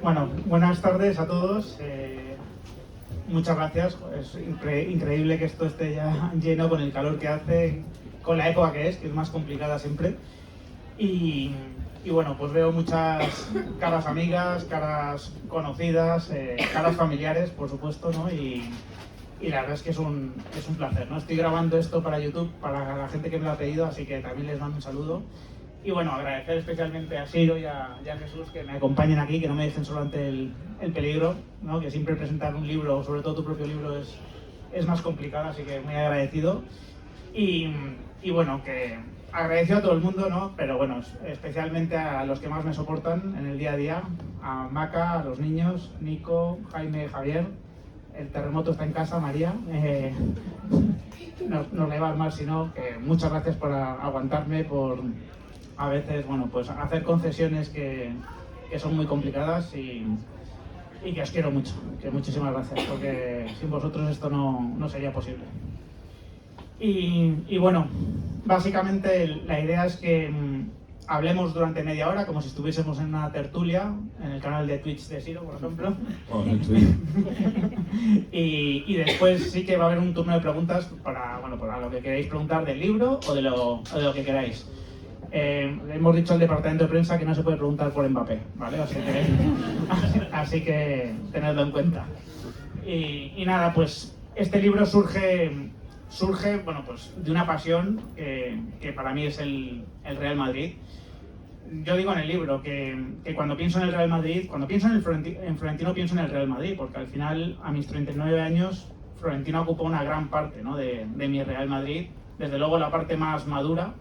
Bueno, buenas tardes a todos. Muchas gracias. Es increíble que esto esté ya lleno con el calor que hace, con la época que es más complicada siempre. Y bueno, pues veo muchas caras amigas, caras conocidas, caras familiares, por supuesto, ¿no? Y la verdad es que es un placer, ¿no? Estoy grabando esto para YouTube, para la gente que me lo ha pedido, así que también les mando un saludo. Y bueno, agradecer especialmente a Siro y a Jesús que me acompañen aquí, que no me dejen solo ante el peligro, ¿no? Que siempre presentar un libro, sobre todo tu propio libro, es más complicado, así que muy agradecido. Y bueno, que agradecido a todo el mundo, ¿no? Pero bueno, especialmente a los que más me soportan en el día a día, a Maca, a los niños, Nico, Jaime, Javier. El terremoto está en casa, María. Nos le va a armar, si no, que muchas gracias por aguantarme, por a veces, bueno, pues hacer concesiones que son muy complicadas y que os quiero mucho, que muchísimas gracias, porque sin vosotros esto no sería posible. Y bueno, básicamente la idea es que hablemos durante media hora, como si estuviésemos en una tertulia, en el canal de Twitch de Siro, por ejemplo. Oh, en Twitch. y después sí que va a haber un turno de preguntas para lo que queráis preguntar del libro o de lo que queráis. Hemos dicho al departamento de prensa que no se puede preguntar por Mbappé, ¿vale? Así que tenedlo en cuenta. Y nada, pues este libro surge bueno, pues de una pasión que para mí es el Real Madrid. Yo digo en el libro que cuando pienso en el Real Madrid, cuando pienso en Florentino pienso en el Real Madrid, porque al final, a mis 39 años, Florentino ocupó una gran parte, ¿no? de mi Real Madrid, desde luego la parte más madura.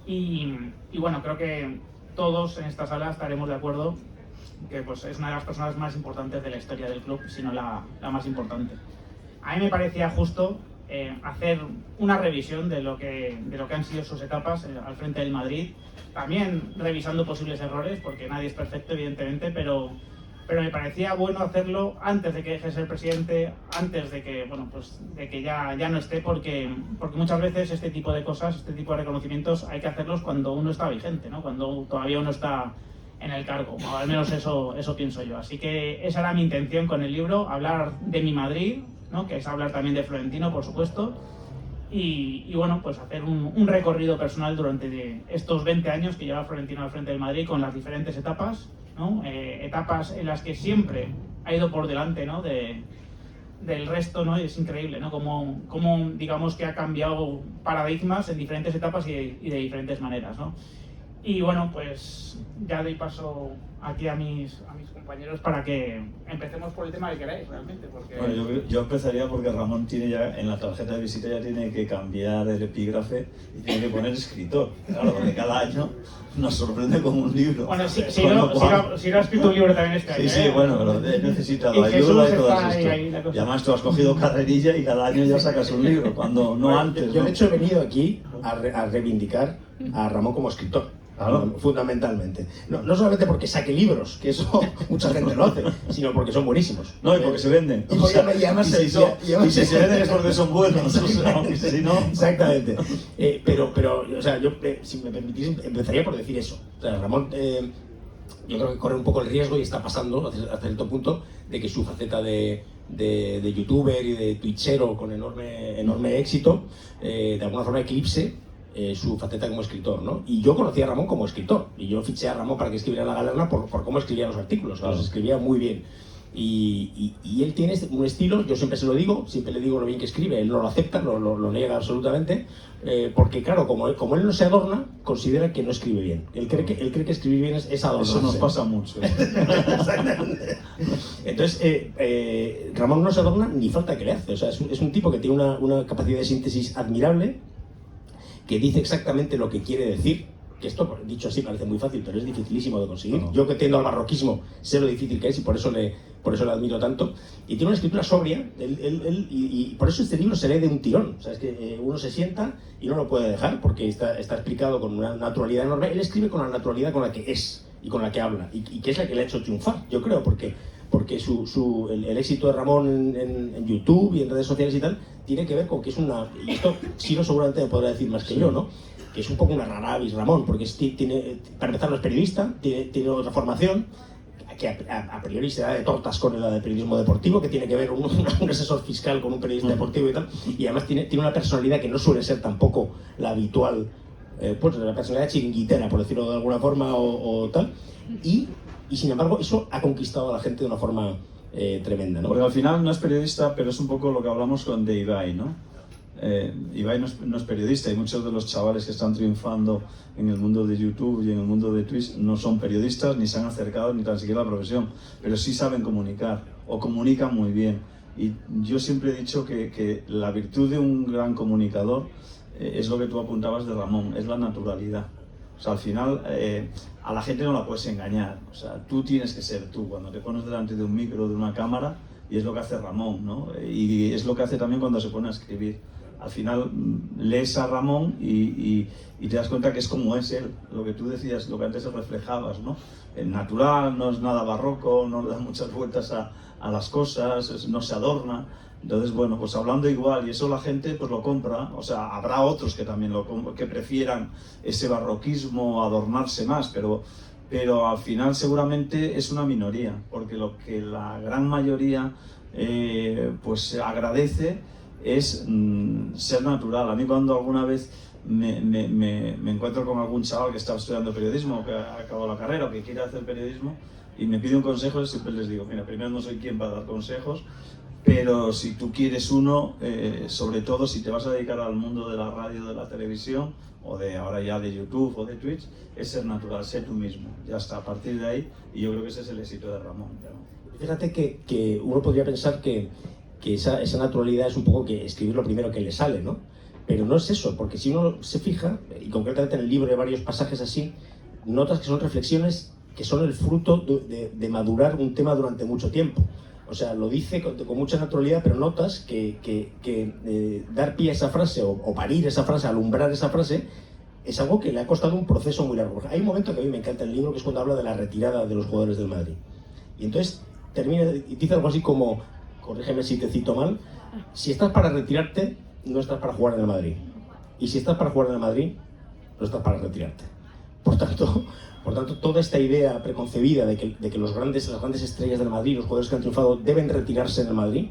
Y bueno, creo que todos en esta sala estaremos de acuerdo que pues, es una de las personas más importantes de la historia del club, si no la más importante. A mí me parecía justo hacer una revisión de lo que han sido sus etapas al frente del Madrid, también revisando posibles errores, porque nadie es perfecto, evidentemente, pero me parecía bueno hacerlo antes de que deje de ser presidente, antes de que, bueno, pues, de que ya no esté, porque muchas veces este tipo de cosas, este tipo de reconocimientos hay que hacerlos cuando uno está vigente, ¿no? Cuando todavía uno está en el cargo, o al menos eso pienso yo. Así que esa era mi intención con el libro, hablar de mi Madrid, ¿no? Que es hablar también de Florentino, por supuesto, y bueno, pues hacer un recorrido personal durante estos 20 años que lleva Florentino al frente del Madrid, con las diferentes etapas, ¿no? Etapas en las que siempre ha ido por delante, ¿no? del resto, ¿no? Y es increíble, ¿no? Cómo digamos que ha cambiado paradigmas en diferentes etapas y de diferentes maneras, ¿no? Y bueno, pues ya doy paso aquí a mis compañeros para que empecemos por el tema que queráis, realmente. Porque... Bueno, yo empezaría porque Ramón tiene ya, en la tarjeta de visita ya tiene que cambiar el epígrafe y tiene que poner escritor. Claro, porque cada año nos sorprende con un libro. Bueno, si no ha escrito un libro también este año. Sí, bueno, pero he necesitado ayuda y todo esto. Y además tú has cogido carrerilla y cada año ya sacas un libro, cuando no antes. Yo de hecho he venido aquí a reivindicar a Ramón como escritor. Claro. Fundamentalmente. No solamente porque saque libros, que eso mucha gente lo hace, sino porque son buenísimos. No, y porque se venden. Y si se venden es porque son buenos. O sea, si no... Exactamente. Pero o sea, yo, si me permitís, empezaría por decir eso. O sea, Ramón, yo creo que corre un poco el riesgo, y está pasando hasta cierto punto, de que su faceta de youtuber y de twitchero con enorme éxito, de alguna forma eclipse su faceta como escritor, ¿no? Y yo conocí a Ramón como escritor, y yo fiché a Ramón para que escribiera en La Galerna por cómo escribía los artículos, claro. Los escribía muy bien. Y él tiene un estilo, yo siempre se lo digo, siempre le digo lo bien que escribe, él no lo acepta, lo niega absolutamente, porque claro, como él no se adorna, considera que no escribe bien. Él cree que escribir bien es adornarse. Eso nos pasa mucho. Exactamente. Entonces, Ramón no se adorna ni falta que le hace, o sea, es un tipo que tiene una capacidad de síntesis admirable, que dice exactamente lo que quiere decir, que esto, dicho así, parece muy fácil, pero es dificilísimo de conseguir. No. Yo, que tiendo al barroquismo, sé lo difícil que es, y por eso le admiro tanto. Y tiene una escritura sobria, y por eso este libro se lee de un tirón. O sea, es que uno se sienta y no lo puede dejar, porque está explicado con una naturalidad enorme. Él escribe con la naturalidad con la que es y con la que habla, y que es la que le ha hecho triunfar, yo creo, porque el éxito de Ramón en YouTube y en redes sociales y tal tiene que ver con que es una, y esto Siro seguramente me podrá decir más que yo, ¿no? Que es un poco una rara avis Ramón, porque tiene, para empezar, no es periodista, tiene otra formación, que a priori se da de tortas con la de periodismo deportivo, que tiene que ver un asesor fiscal con un periodista deportivo y tal, y además tiene una personalidad que no suele ser tampoco la habitual, pues la personalidad chiringuitera, por decirlo de alguna forma, o tal, y sin embargo eso ha conquistado a la gente de una forma tremenda, ¿no? Porque al final no es periodista, pero es un poco lo que hablamos de Ibai, ¿no? Ibai no es periodista, y muchos de los chavales que están triunfando en el mundo de YouTube y en el mundo de Twitch no son periodistas, ni se han acercado ni tan siquiera a la profesión, pero sí saben comunicar, o comunican muy bien. Y yo siempre he dicho que la virtud de un gran comunicador es lo que tú apuntabas de Ramón, es la naturalidad. O sea, al final a la gente no la puedes engañar, o sea, tú tienes que ser tú cuando te pones delante de un micro, de una cámara, y es lo que hace Ramón, ¿no? Y es lo que hace también cuando se pone a escribir. Al final lees a Ramón y te das cuenta que es como es él, lo que tú decías, lo que antes reflejabas, ¿no? El natural, no es nada barroco, no le da muchas vueltas a las cosas, no se adorna. Entonces, bueno, pues hablando igual, y eso la gente pues lo compra, o sea, habrá otros que también que prefieran ese barroquismo, adornarse más, pero al final seguramente es una minoría, porque lo que la gran mayoría pues agradece es ser natural. A mí cuando alguna vez me encuentro con algún chaval que está estudiando periodismo, que ha acabado la carrera o que quiere hacer periodismo y me pide un consejo, siempre les digo, mira, primero no soy quien para dar consejos, pero si tú quieres uno, sobre todo si te vas a dedicar al mundo de la radio, de la televisión, o de ahora ya de YouTube o de Twitch, es ser natural, ser tú mismo. Ya está, a partir de ahí, y yo creo que ese es el éxito de Ramón. Fíjate que uno podría pensar que esa naturalidad es un poco que escribir lo primero que le sale, ¿no? Pero no es eso, porque si uno se fija, y concretamente en el libro hay varios pasajes así, notas que son reflexiones que son el fruto de madurar un tema durante mucho tiempo. O sea, lo dice con mucha naturalidad, pero notas que dar pie a esa frase o parir esa frase, alumbrar esa frase, es algo que le ha costado un proceso muy largo. Hay un momento que a mí me encanta en el libro, que es cuando habla de la retirada de los jugadores del Madrid. Y entonces termina y dice algo así como, corrígeme si te cito mal, si estás para retirarte, no estás para jugar en el Madrid. Y si estás para jugar en el Madrid, no estás para retirarte. Por tanto, toda esta idea preconcebida de que las grandes estrellas del Madrid, los jugadores que han triunfado, deben retirarse en el Madrid,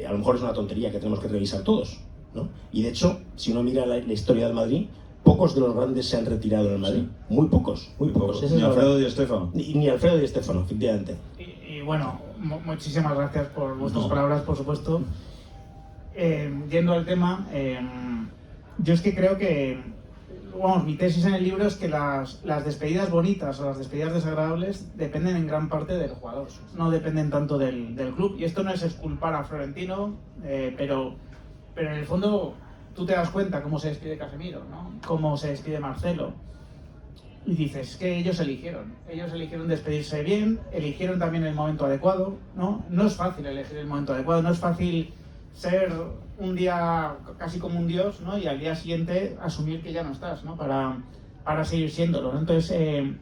a lo mejor es una tontería que tenemos que revisar todos, ¿no? Y de hecho, si uno mira la historia del Madrid, pocos de los grandes se han retirado en el Madrid. Sí. Muy pocos. Ni Alfredo Di Stéfano. Ni Alfredo Di Stéfano, efectivamente. Y bueno, muchísimas gracias por vuestras palabras, por supuesto. Yendo al tema, yo es que creo que, vamos, mi tesis en el libro es que las despedidas bonitas o las despedidas desagradables dependen en gran parte del jugador, no dependen tanto del club. Y esto no es exculpar a Florentino, pero en el fondo tú te das cuenta cómo se despide Casemiro, ¿no? Cómo se despide Marcelo. Y dices, que ellos eligieron despedirse bien, eligieron también el momento adecuado, ¿no? No es fácil elegir el momento adecuado, no es fácil ser un día casi como un dios, ¿no? Y al día siguiente asumir que ya no estás, ¿no? Para seguir siéndolo, ¿no? Entonces,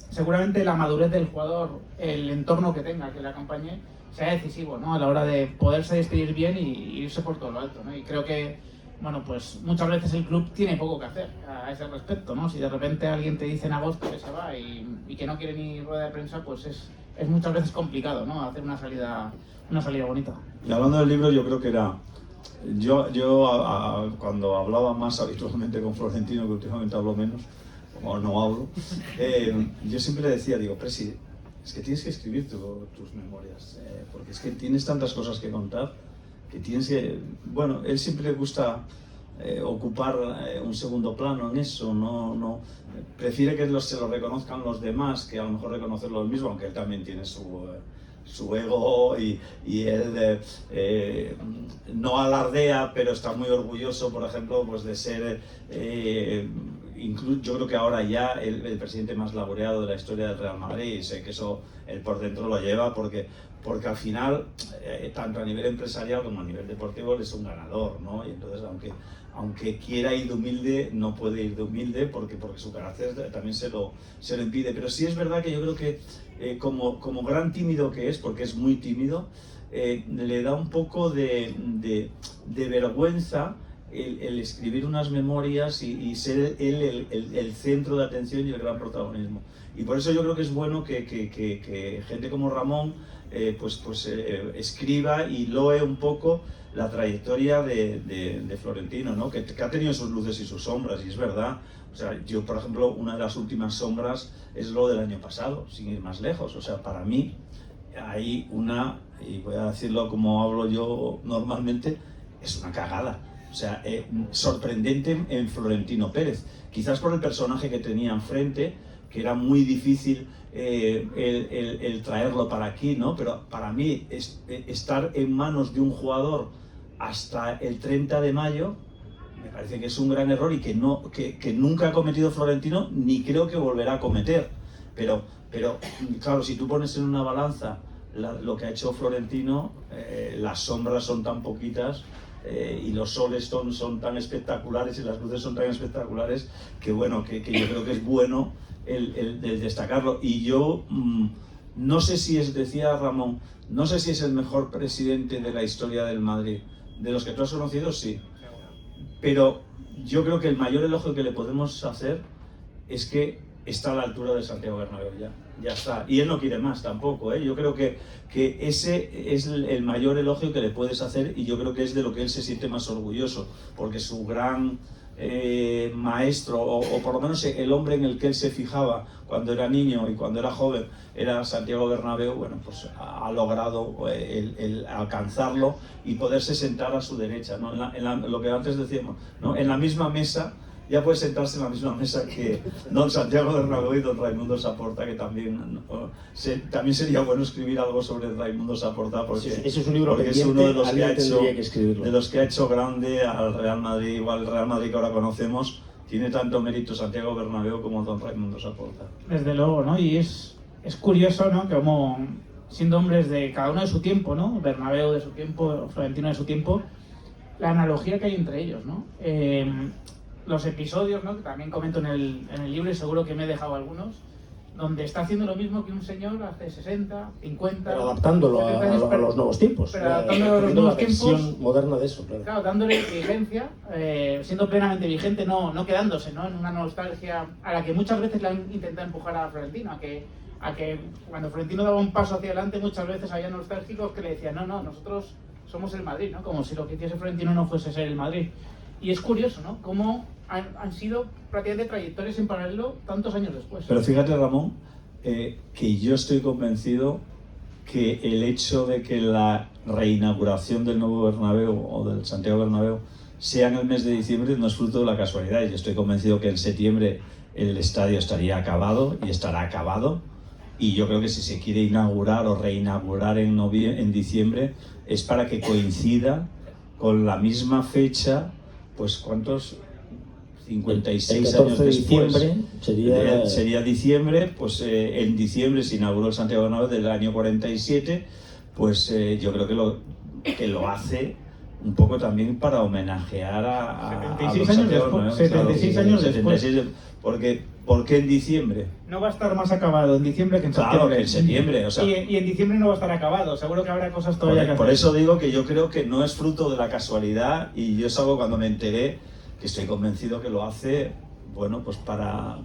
seguramente la madurez del jugador, el entorno que tenga, que le acompañe, sea decisivo, ¿no? A la hora de poderse despedir bien y irse por todo lo alto, ¿no? Y creo que, bueno, pues muchas veces el club tiene poco que hacer a ese respecto, ¿no? Si de repente alguien te dice en agosto que se va y que no quiere ni rueda de prensa, pues es muchas veces complicado, ¿no? Hacer una salida bonita. Y hablando del libro, yo creo que era... Yo cuando hablaba más habitualmente con Florentino, que últimamente hablo menos, o no hablo, yo siempre le decía, digo, Presi, es que tienes que escribir tus memorias, porque es que tienes tantas cosas que contar, que tienes que... Bueno, él siempre le gusta ocupar un segundo plano en eso, no prefiere que se lo reconozcan los demás que a lo mejor reconocerlo él mismo, aunque él también tiene su ego y él no alardea, pero está muy orgulloso, por ejemplo, pues de ser, yo creo que ahora ya el presidente más laureado de la historia del Real Madrid, y sé que eso él por dentro lo lleva porque al final, tanto a nivel empresarial como a nivel deportivo, él es un ganador, ¿no? Y entonces, aunque quiera ir de humilde, no puede ir de humilde porque su carácter también se lo impide. Pero sí es verdad que yo creo que como gran tímido que es, porque es muy tímido, le da un poco de vergüenza el escribir unas memorias y ser él el centro de atención y el gran protagonismo. Y por eso yo creo que es bueno que gente como Ramón escriba y loe un poco la trayectoria de Florentino, ¿no? Que ha tenido sus luces y sus sombras, y es verdad. O sea, yo, por ejemplo, una de las últimas sombras es lo del año pasado, sin ir más lejos. O sea, para mí hay una, y voy a decirlo como hablo yo normalmente, es una cagada. O sea, sorprendente en Florentino Pérez. Quizás por el personaje que tenía enfrente, que era muy difícil el traerlo para aquí, ¿no? Pero para mí estar en manos de un jugador hasta el 30 de mayo me parece que es un gran error y que nunca ha cometido Florentino, ni creo que volverá a cometer. Pero claro, si tú pones en una balanza lo que ha hecho Florentino, las sombras son tan poquitas y los soles son tan espectaculares y las luces son tan espectaculares que bueno, que yo creo que es bueno el destacarlo. Y yo no sé si decía Ramón, no sé si es el mejor presidente de la historia del Madrid. De los que tú has conocido, sí. Pero yo creo que el mayor elogio que le podemos hacer es que está a la altura de Santiago Bernabéu ya está. Y él no quiere más tampoco, ¿eh? Yo creo que ese es el mayor elogio que le puedes hacer, y yo creo que es de lo que él se siente más orgulloso, porque su gran maestro, o por lo menos el hombre en el que él se fijaba cuando era niño y cuando era joven, era Santiago Bernabéu. Bueno, pues ha logrado el alcanzarlo y poderse sentar a su derecha, ¿no? Lo que antes decíamos, ¿no? En la misma mesa, ya puede sentarse en la misma mesa que don Santiago Bernabéu y don Raimundo Saporta, que también sería bueno escribir algo sobre Raimundo Saporta, porque, ese es un libro porque es uno de los que ha hecho grande al Real Madrid. Igual el Real Madrid que ahora conocemos tiene tanto mérito Santiago Bernabéu como don Raimundo Saporta. Desde luego, ¿no? Y es curioso, ¿no? Que como siendo hombres de cada uno de su tiempo, ¿no? Bernabéu de su tiempo, Florentino de su tiempo, la analogía que hay entre ellos, ¿no? Los episodios, ¿no? Que también comento en el libro, y seguro que me he dejado algunos, donde está haciendo lo mismo que un señor hace 60, 50... Pero adaptándolo a los nuevos tiempos. Pero adaptándolo a los nuevos tiempos. La versión moderna de eso, claro. Claro, dándole vigencia, siendo plenamente vigente, no quedándose, ¿no? En una nostalgia a la que muchas veces le han intentado empujar a Florentino, a que cuando Florentino daba un paso hacia adelante, muchas veces había nostálgicos que le decían, no, nosotros somos el Madrid, ¿no? Como si lo que hiciese Florentino no fuese ser el Madrid. Y es curioso, ¿no? Cómo han sido prácticamente trayectorias en paralelo tantos años después. Pero fíjate, Ramón, que yo estoy convencido que el hecho de que la reinauguración del nuevo Bernabéu o del Santiago Bernabéu sea en el mes de diciembre no es fruto de la casualidad. Yo estoy convencido que en septiembre el estadio estaría acabado y estará acabado. Y yo creo que si se quiere inaugurar o reinaugurar en diciembre es para que coincida con la misma fecha, pues ¿cuántos? 56 años después. Sería diciembre, pues en diciembre se inauguró el Santiago Bernabéu del año 47, pues yo creo que lo hace un poco también para homenajear a 76 años después. 76 años después. ¿Por qué en diciembre? No va a estar más acabado en diciembre que en septiembre. Claro, que en septiembre. O sea, y en diciembre no va a estar acabado. Seguro que habrá cosas todavía que hacer. Por eso digo que yo creo que no es fruto de la casualidad, y yo es algo cuando me enteré que estoy convencido que lo hace, bueno, pues para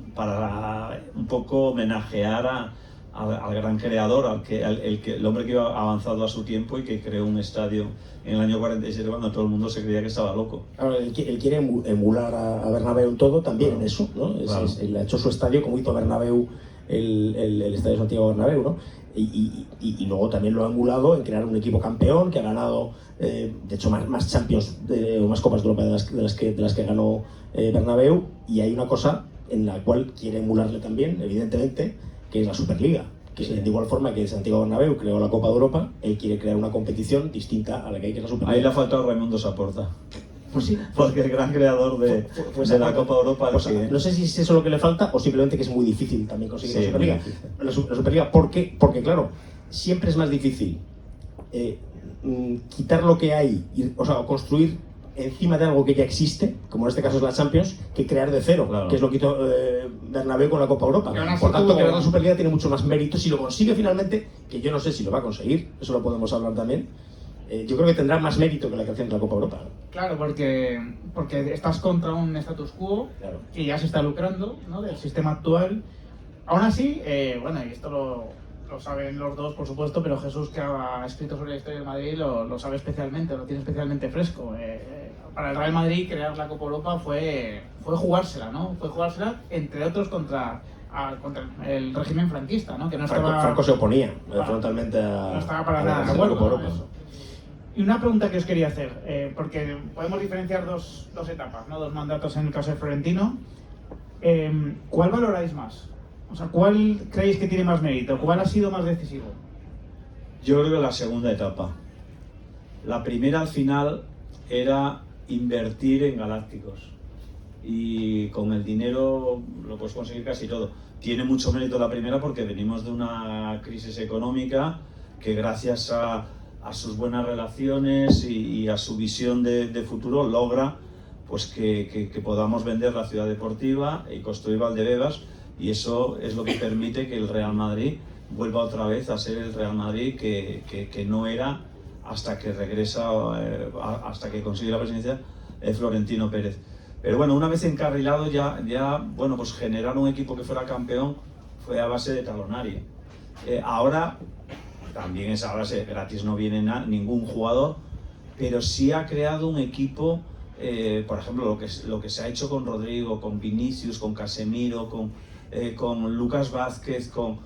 un poco homenajear al gran creador, el hombre que iba avanzado a su tiempo y que creó un estadio en el año 47 cuando todo el mundo se creía que estaba loco. Claro, él quiere emular a Bernabéu en todo, también en eso, ¿no? Claro. Él ha hecho su estadio como hizo Bernabéu, el estadio Santiago Bernabéu, ¿no? Y luego también lo ha emulado en crear un equipo campeón que ha ganado, de hecho, más Champions o más Copas de Europa de las que ganó Bernabéu. Y hay una cosa en la cual quiere emularle también, evidentemente, que es la Superliga. Que de igual forma que Santiago Bernabéu creó la Copa de Europa, él quiere crear una competición distinta a la que hay, que es la Superliga. Ahí le ha faltado Raimundo Saporta. Pues sí. Porque el gran creador de la Copa de Europa... No sé si es eso lo que le falta o simplemente que es muy difícil también conseguir la Superliga. La Superliga, ¿por qué? Porque claro, siempre es más difícil quitar lo que hay, o sea, construir encima de algo que ya existe, como en este caso es la Champions, que crear de cero, claro. Que es lo que hizo Bernabéu con la Copa Europa. Por tanto, crear la Superliga tiene mucho más mérito si lo consigue finalmente, que yo no sé si lo va a conseguir, eso lo podemos hablar también. yo creo que tendrá más mérito que la creación de la Copa Europa. Claro, porque estás contra un status quo Claro. que ya se está lucrando, ¿no?, del sistema actual. Aún así, bueno, y esto lo saben los dos, por supuesto, pero Jesús, que ha escrito sobre la historia del Madrid, lo sabe especialmente, lo tiene especialmente fresco. Para el Real Madrid crear la Copa Europa fue jugársela, ¿no? Fue jugársela, entre otros, contra el régimen franquista, ¿no? Que no estaba... Franco se oponía frontalmente a... No estaba para a nada de la acuerdo Copa con Europa. eso. Y una pregunta que os quería hacer, porque podemos diferenciar dos etapas, ¿no?, dos mandatos en el caso de Florentino. ¿Cuál valoráis más? O sea, ¿cuál creéis que tiene más mérito? ¿Cuál ha sido más decisivo? Yo creo que la segunda etapa. La primera, al final, era invertir en galácticos. Y con el dinero lo puedes conseguir casi todo. Tiene mucho mérito la primera porque venimos de una crisis económica que, gracias a sus buenas relaciones y a su visión de futuro, logra pues que podamos vender la ciudad deportiva y construir Valdebebas, y eso es lo que permite que el Real Madrid vuelva otra vez a ser el Real Madrid que no era hasta que regresa, hasta que consigue la presidencia Florentino Pérez. Pero bueno, una vez encarrilado ya bueno, pues generar un equipo que fuera campeón fue a base de talonario. Ahora también es a base, gratis no viene ningún jugador, pero sí ha creado un equipo, por ejemplo, lo que se ha hecho con Rodrigo, con Vinicius, con Casemiro, con Lucas Vázquez, con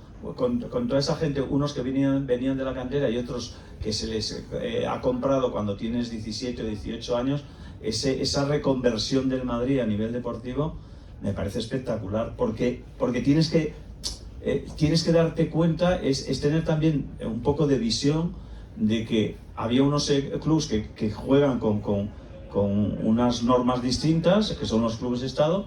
toda esa gente, unos que venían de la cantera y otros que se les ha comprado cuando tienes 17 o 18 años. Esa reconversión del Madrid a nivel deportivo me parece espectacular, porque tienes que darte cuenta, es tener también un poco de visión de que había unos clubes que juegan con unas normas distintas, que son los clubes de Estado,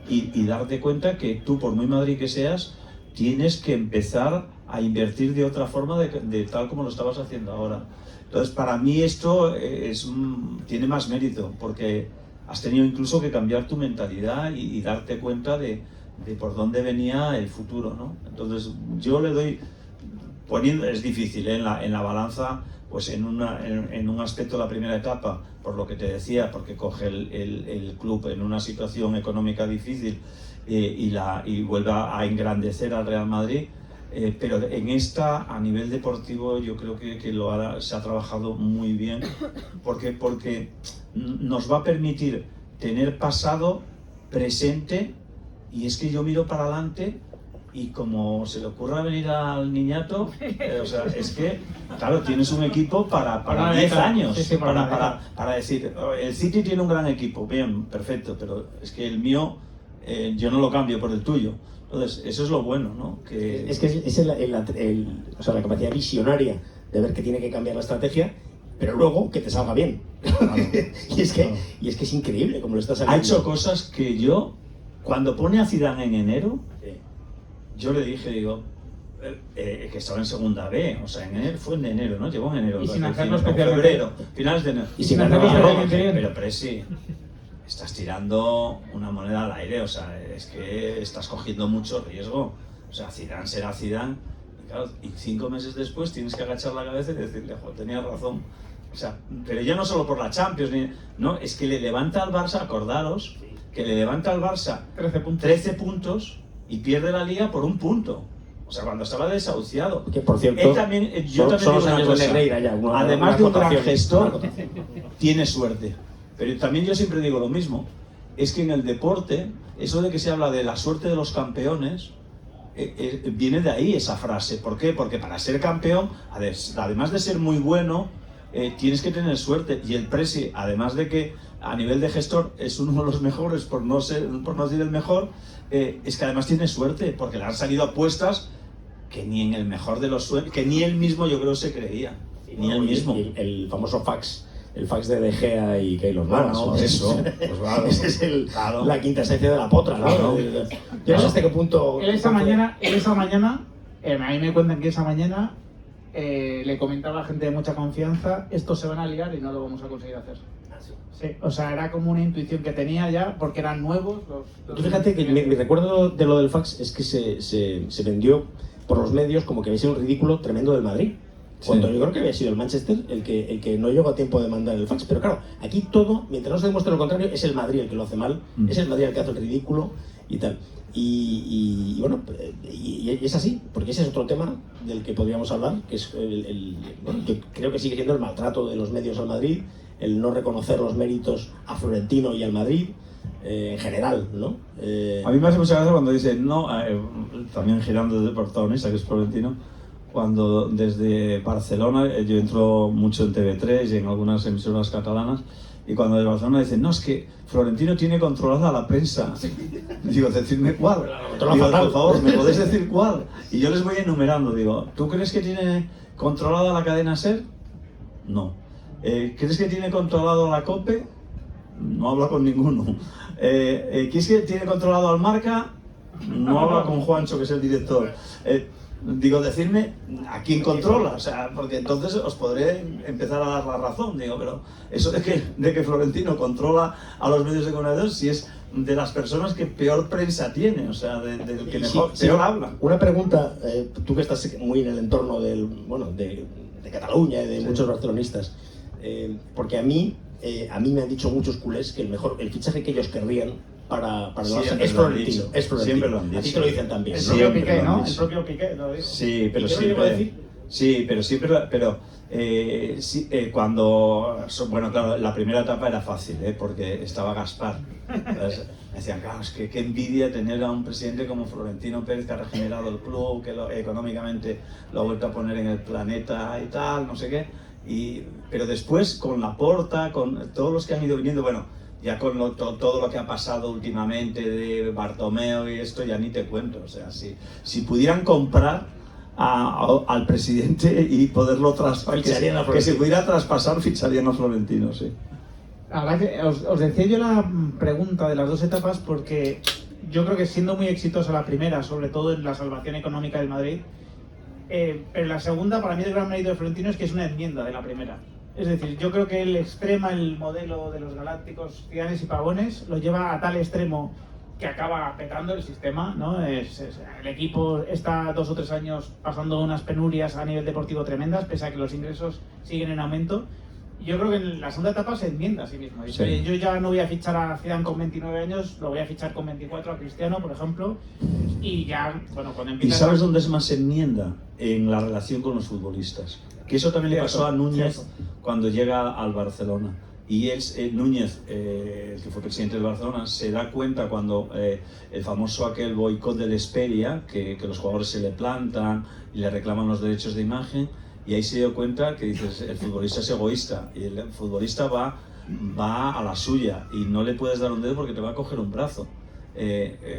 y darte cuenta que tú, por muy Madrid que seas, tienes que empezar a invertir de otra forma de tal como lo estabas haciendo ahora. Entonces, para mí esto tiene más mérito, porque has tenido incluso que cambiar tu mentalidad y darte cuenta de por dónde venía el futuro, ¿no? Entonces, yo le doy, es difícil, ¿eh?, en la balanza, pues en un aspecto la primera etapa, por lo que te decía, porque coge el club en una situación económica difícil y vuelve a engrandecer al Real Madrid. Pero en esta, a nivel deportivo, yo creo que se ha trabajado muy bien, porque nos va a permitir tener pasado, presente, y es que yo miro para adelante y como se le ocurra venir al niñato, o sea, es que, claro, tienes un equipo para 10 años, sí, para decir, el City tiene un gran equipo, bien, perfecto, pero es que el mío, yo no lo cambio por el tuyo. Entonces, eso es lo bueno, ¿no? Es que es o sea, la capacidad visionaria de ver que tiene que cambiar la estrategia, pero luego que te salga bien. Claro. y es que es increíble como lo está saliendo. Ha hecho cosas que yo, cuando pone a Zidane en enero, yo le dije, digo, que estaba en segunda B, o sea, fue en enero, ¿no? Llegó en enero. Y sin hacerlo especialmente. Febrero, finales de enero. Y sin hacerlo Pero Presi, estás tirando una moneda al aire, o sea, es que estás cogiendo mucho riesgo. O sea, Zidane será Zidane, y claro, y 5 meses después tienes que agachar la cabeza y decirle, joder, tenías razón. O sea, pero ya no solo por la Champions, no, es que le levanta al Barça, acordaros, que le levanta al Barça 13 puntos y pierde la Liga por 1 punto. O sea, cuando estaba desahuciado. Que, por cierto, yo también digo una cosa, además de un gran gestor, tiene suerte. Pero también yo siempre digo lo mismo, es que en el deporte, eso de que se habla de la suerte de los campeones, viene de ahí esa frase. ¿Por qué? Porque para ser campeón, además de ser muy bueno, tienes que tener suerte. Y el Presi, además de que a nivel de gestor es uno de los mejores, por no decir el mejor, es que además tiene suerte, porque le han salido apuestas que ni en el mejor de los sueños, que ni él mismo yo creo se creía, ni él mismo. El famoso fax. El fax de Gea y Keylor Navas. No, eso, pues claro. Ese es la quinta esencia de la potra, ¿no? Claro. Yo no sé hasta qué punto... Él esa mañana, a mí me cuentan que esa mañana le comentaba a gente de mucha confianza, estos se van a liar y no lo vamos a conseguir hacer. Sí, o sea, era como una intuición que tenía ya, porque eran nuevos. Tú fíjate que mi recuerdo de lo del fax es que se vendió por los medios como que había sido un ridículo tremendo del Madrid. cuando yo creo que había sido el Manchester el que no llegó a tiempo de mandar el fax. Pero claro, aquí todo, mientras no se demuestre lo contrario, es el Madrid el que lo hace mal, es el Madrid el que hace el ridículo y tal. Y bueno, y es así, porque ese es otro tema del que podríamos hablar, que es bueno, que creo que sigue siendo el maltrato de los medios al Madrid, el no reconocer los méritos a Florentino y al Madrid, en general, ¿no? A mí me hace mucha gracia cuando dicen, no, también girando de protagonista, que es Florentino, cuando desde Barcelona, yo entro mucho en TV3 y en algunas emisoras catalanas, y cuando de Barcelona dicen, no, es que Florentino tiene controlada la prensa. Digo, decidme cuál. Digo, por favor, ¿me podéis decir cuál? Y yo les voy enumerando, digo, ¿tú crees que tiene controlada la cadena SER? No. ¿Crees que tiene controlado la COPE? No habla con ninguno. ¿Crees que tiene controlado al Marca? No habla con Juancho, que es el director. Digo, decirme a quién controla, o sea, porque entonces os podré empezar a dar la razón. Digo, pero eso de que Florentino controla a los medios de comunicación, si es de las personas que peor prensa tiene, o sea, del que mejor, peor habla. Una pregunta, tú que estás muy en el entorno de Cataluña y de muchos barcelonistas, porque a mí me han dicho muchos culés que el fichaje que ellos querrían para el Barça es Florentino. Siempre lo han dicho. A ti te lo dicen también. El propio Piqué, ¿no? El propio Piqué lo dice. Sí, pero ¿Y qué siempre. lo iba a decir? Sí, pero siempre. Cuando. Bueno, claro, la primera etapa era fácil, porque estaba Gaspar. Entonces, decían, claro, es que qué envidia tener a un presidente como Florentino Pérez, que ha regenerado el club, que económicamente lo ha vuelto a poner en el planeta y tal, no sé qué. Pero después, con Laporta, con todos los que han ido viniendo, bueno. Ya con todo lo que ha pasado últimamente de Bartomeu y esto, ya ni te cuento. O sea, si pudieran comprar al presidente y poderlo traspasar, que se pudiera traspasar, ficharían a Florentino, sí. La verdad que os decía yo la pregunta de las dos etapas porque yo creo que siendo muy exitosa la primera, sobre todo en la salvación económica del Madrid, pero la segunda, para mí el gran mérito de Florentino es que es una enmienda de la primera. Es decir, yo creo que él extrema el modelo de los galácticos, Zidanes y Pavones, lo lleva a tal extremo que acaba petando el sistema, ¿no? El equipo está 2 o 3 años pasando unas penurias a nivel deportivo tremendas, pese a que los ingresos siguen en aumento. Y yo creo que en la segunda etapa se enmienda a sí mismo. Dice, Sí. yo ya no voy a fichar a Zidane con 29 años, lo voy a fichar con 24 a Cristiano, por ejemplo, y ya, bueno, cuando empieza... ¿Y sabes dónde es más enmienda? En la relación con los futbolistas. Que eso también le pasó a Núñez cuando llega al Barcelona. Y Núñez, que fue presidente del Barcelona, se da cuenta cuando el famoso aquel boicot del Hesperia, que los jugadores se le plantan y le reclaman los derechos de imagen, y ahí se dio cuenta que dices, el futbolista es egoísta, y el futbolista va a la suya, y no le puedes dar un dedo porque te va a coger un brazo.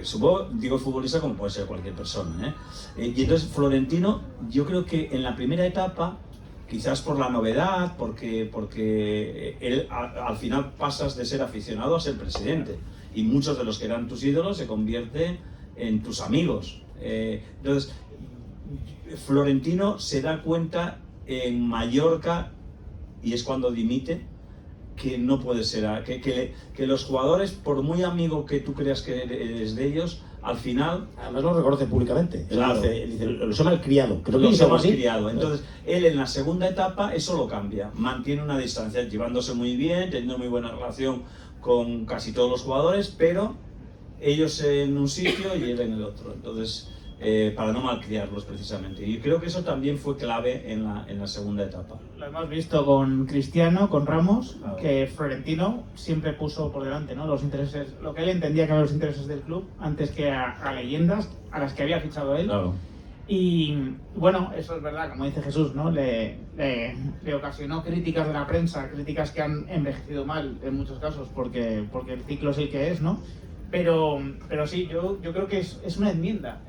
Supongo, digo futbolista como puede ser cualquier persona, y entonces Florentino, yo creo que en la primera etapa, quizás por la novedad, porque él al final pasas de ser aficionado a ser presidente, y muchos de los que eran tus ídolos se convierten en tus amigos. Entonces, Florentino se da cuenta en Mallorca, y es cuando dimite, que no puede ser, que los jugadores, por muy amigo que tú creas que eres de ellos, al final... Además lo reconoce públicamente. Claro. Él dice, los ha malcriado. Creo que Los dice ha algo así. malcriado. Entonces, él en la segunda etapa eso lo cambia. Mantiene una distancia, llevándose muy bien, teniendo muy buena relación con casi todos los jugadores, pero ellos en un sitio y él en el otro. Entonces, para no malcriarlos precisamente. Y creo que eso también fue clave en la segunda etapa. Lo hemos visto con Cristiano, con Ramos, Claro. que Florentino siempre puso por delante, ¿no? Los intereses, lo que él entendía que eran los intereses del club, antes que a leyendas a las que había fichado él. Claro. Y bueno, eso es verdad, como dice Jesús, ¿no? Le ocasionó críticas de la prensa, críticas que han envejecido mal en muchos casos, porque el ciclo es el que es, ¿no? Pero sí, yo creo que es una enmienda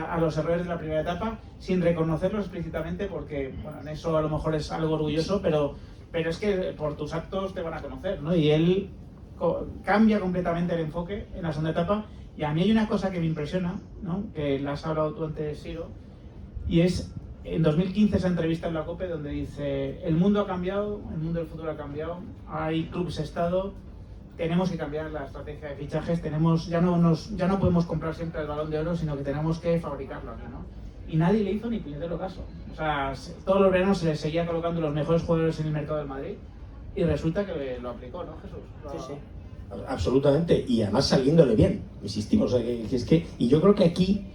a los errores de la primera etapa, sin reconocerlos explícitamente, porque bueno, en eso a lo mejor es algo orgulloso, pero es que por tus actos te van a conocer, ¿no? Y él cambia completamente el enfoque en la segunda etapa. Y a mí hay una cosa que me impresiona, ¿no? Que la has hablado tú antes, Siro, y es en 2015 esa entrevista en la COPE donde dice: el mundo ha cambiado, el mundo del fútbol ha cambiado, hay clubes estado, tenemos que cambiar la estrategia de fichajes, ya no podemos comprar siempre el Balón de Oro, sino que tenemos que fabricarlo aquí, ¿no? y nadie le hizo ni puñetero caso. O sea, todos los veranos se le seguía colocando los mejores jugadores en el mercado del Madrid y resulta que lo aplicó, ¿no, Jesús? Sí. Absolutamente, y además saliéndole bien, insistimos, y yo creo que aquí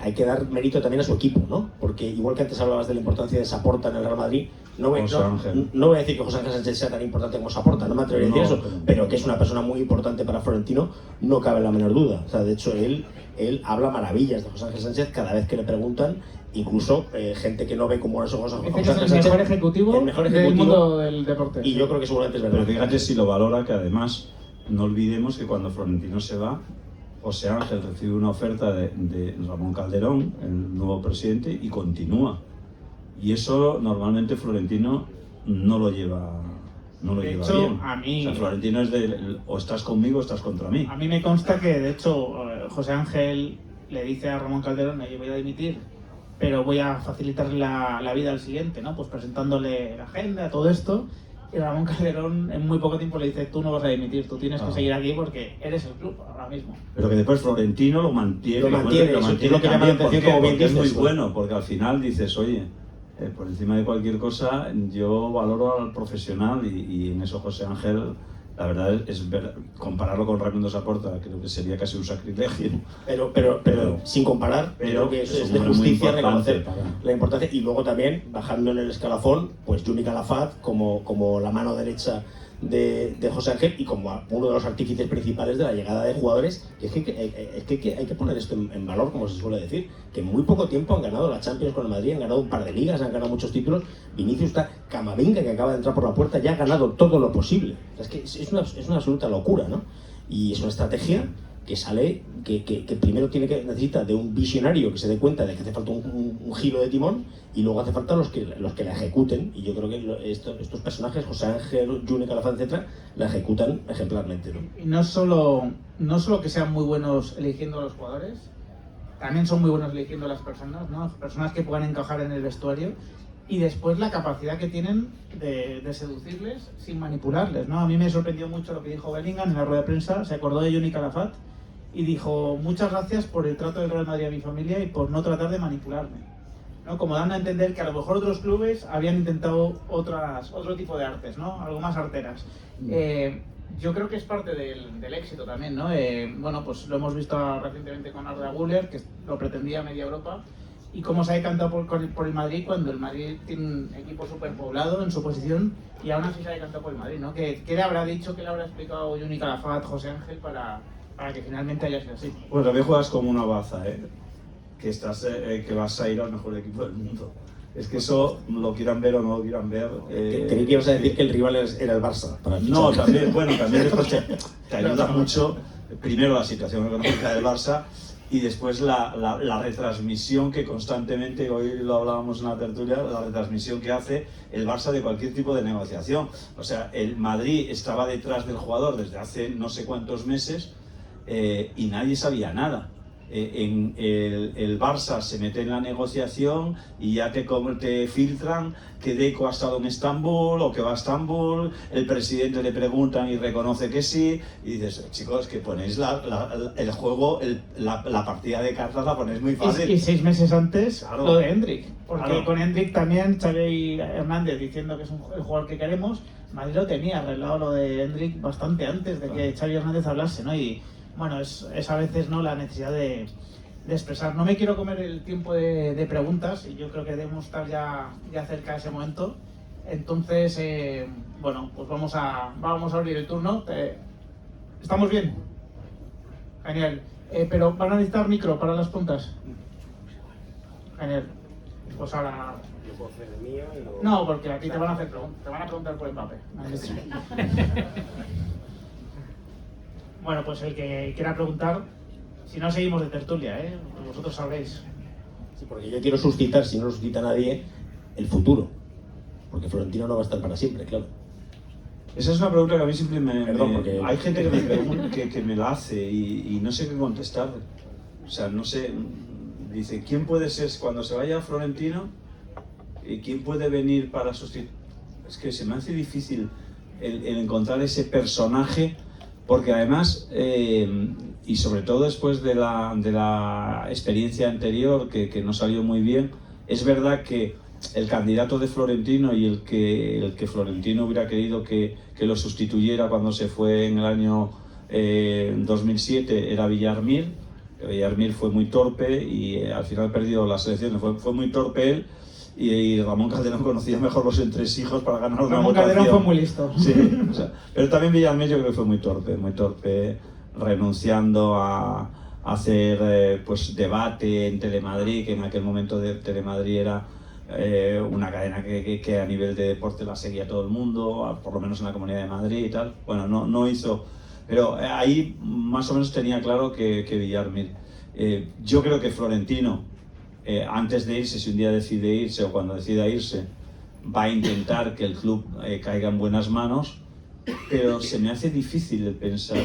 hay que dar mérito también a su equipo, ¿no? Porque igual que antes hablabas de la importancia de Saporta en el Real Madrid, no voy a decir que José Ángel Sánchez sea tan importante como Saporta, no me atrevería a decir eso, pero que es una persona muy importante para Florentino, no cabe la menor duda. O sea, de hecho, él habla maravillas de José Ángel Sánchez cada vez que le preguntan, incluso gente que no ve como buenos ojos a José Ángel Sánchez. El mejor ejecutivo del mundo del deporte. Y yo creo que seguramente es verdad. Pero fíjate si lo valora, que además no olvidemos que cuando Florentino se va, José Ángel recibe una oferta de Ramón Calderón, el nuevo presidente, y continúa. Y eso normalmente Florentino no lo lleva, de hecho, bien. A mí, o sea, Florentino es o estás conmigo o estás contra mí. A mí me consta que, de hecho, José Ángel le dice a Ramón Calderón: yo voy a dimitir, pero voy a facilitarle la vida al siguiente, ¿no? Pues presentándole la agenda, todo esto. Y Ramón Calderón en muy poco tiempo le dice: tú no vas a dimitir, tú tienes que seguir aquí porque eres el club ahora mismo. Pero que después Florentino lo mantiene lo mantiene también, porque es muy dices, bueno, porque al final dices, oye, por encima de cualquier cosa, yo valoro al profesional y en eso José Ángel, la verdad es compararlo con Raimundo Saporta, creo que sería casi un sacrilegio. Pero sin comparar, creo que es de justicia reconocer la importancia. Y luego también, bajando en el escalafón, pues Juni Calafat como la mano derecha de José Ángel y como uno de los artífices principales de la llegada de jugadores, que hay que poner esto en valor, como se suele decir, que en muy poco tiempo han ganado la Champions con el Madrid, han ganado un par de ligas, han ganado muchos títulos. Vinicius está, Camavinga, que acaba de entrar por la puerta, ya ha ganado todo lo posible. O sea, es una absoluta locura, ¿no? Y es una estrategia que sale, que primero necesita de un visionario que se dé cuenta de que hace falta un giro de timón, y luego hace falta los que la ejecuten. Y yo creo que estos personajes, José Ángel, Juni Calafat, etcétera, la ejecutan ejemplarmente, ¿no? Y no solo que sean muy buenos eligiendo a los jugadores, también son muy buenos eligiendo a las personas, ¿no? Personas que puedan encajar en el vestuario, y después la capacidad que tienen de seducirles sin manipularles, ¿no? A mí me sorprendió mucho lo que dijo Bellingham en la rueda de prensa. Se acordó de Juni Calafat y dijo: muchas gracias por el trato del Real Madrid a mi familia y por no tratar de manipularme, ¿no? Como dando a entender que a lo mejor otros clubes habían intentado otro tipo de artes, ¿no? Algo más arteras. Yo creo que es parte del éxito también, ¿no? Bueno, pues lo hemos visto recientemente con Arda Güler, que lo pretendía media Europa, y cómo se ha decantado por el Madrid cuando el Madrid tiene un equipo súper poblado en su posición, y aún así se ha decantado por el Madrid, ¿no? ¿Qué le habrá dicho, qué le habrá explicado Juni Calafat, José Ángel, para que finalmente haya sido así? Pues también juegas como una baza, que vas a ir al mejor equipo del mundo. Es que eso, lo quieran ver o no lo quieran ver... Creí que ibas a decir que el rival era el Barça. No, también después te ayuda mucho, primero la situación económica del Barça, y después la retransmisión que constantemente, hoy lo hablábamos en la tertulia, la retransmisión que hace el Barça de cualquier tipo de negociación. O sea, el Madrid estaba detrás del jugador desde hace no sé cuántos meses, y nadie sabía nada. El Barça se mete en la negociación y ya te filtran que Deco ha estado en Estambul o que va a Estambul, el presidente le preguntan y reconoce que sí, y dices, chicos, que ponéis el juego, la partida de cartas la ponéis muy fácil. Y 6 meses antes, claro, lo de Hendrik, porque claro, con Hendrik también Xavi Hernández diciendo que es el jugador que queremos, Madrid lo tenía arreglado lo de Hendrik bastante antes de que Xavi Hernández hablase, ¿no? Y bueno, es a veces, ¿no?, la necesidad de expresar. No me quiero comer el tiempo de preguntas, y yo creo que debemos estar ya cerca de ese momento. Entonces, bueno, pues vamos a abrir el turno. ¿Estamos bien? Genial. Pero ¿van a necesitar micro para las preguntas? Genial. Pues ahora... No, porque aquí te van a hacer preguntas. Te van a preguntar por Mbappé. Bueno, pues el que quiera preguntar, si no seguimos de tertulia, vosotros sabréis. Sí, porque yo quiero suscitar, si no lo suscita nadie, el futuro. Porque Florentino no va a estar para siempre, claro. Esa es una pregunta que a mí siempre porque... Hay gente que me pregunta, que me la hace y no sé qué contestar. O sea, no sé. Dice, ¿quién puede ser cuando se vaya Florentino? ¿Quién puede venir para sustituir? Es que se me hace difícil el encontrar ese personaje. Porque además, y sobre todo después de la experiencia anterior que no salió muy bien, es verdad que el candidato de Florentino y el que Florentino hubiera querido que lo sustituyera cuando se fue en el año 2007 era Villarmir. Villarmir fue muy torpe y al final perdió las elecciones, fue muy torpe él. Y Ramón Calderón conocía mejor los entresijos para ganar una Ramón votación. Calderón fue muy listo. Sí, o sea, pero también Villarmir yo creo que fue muy torpe, renunciando a hacer pues debate en Telemadrid, que en aquel momento de Telemadrid era una cadena que a nivel de deporte la seguía todo el mundo, por lo menos en la Comunidad de Madrid y tal. Bueno, no hizo, pero ahí más o menos tenía claro que Villarmir. Yo creo que Florentino, antes de irse, si un día decide irse o cuando decida irse, va a intentar que el club caiga en buenas manos, pero se me hace difícil el pensar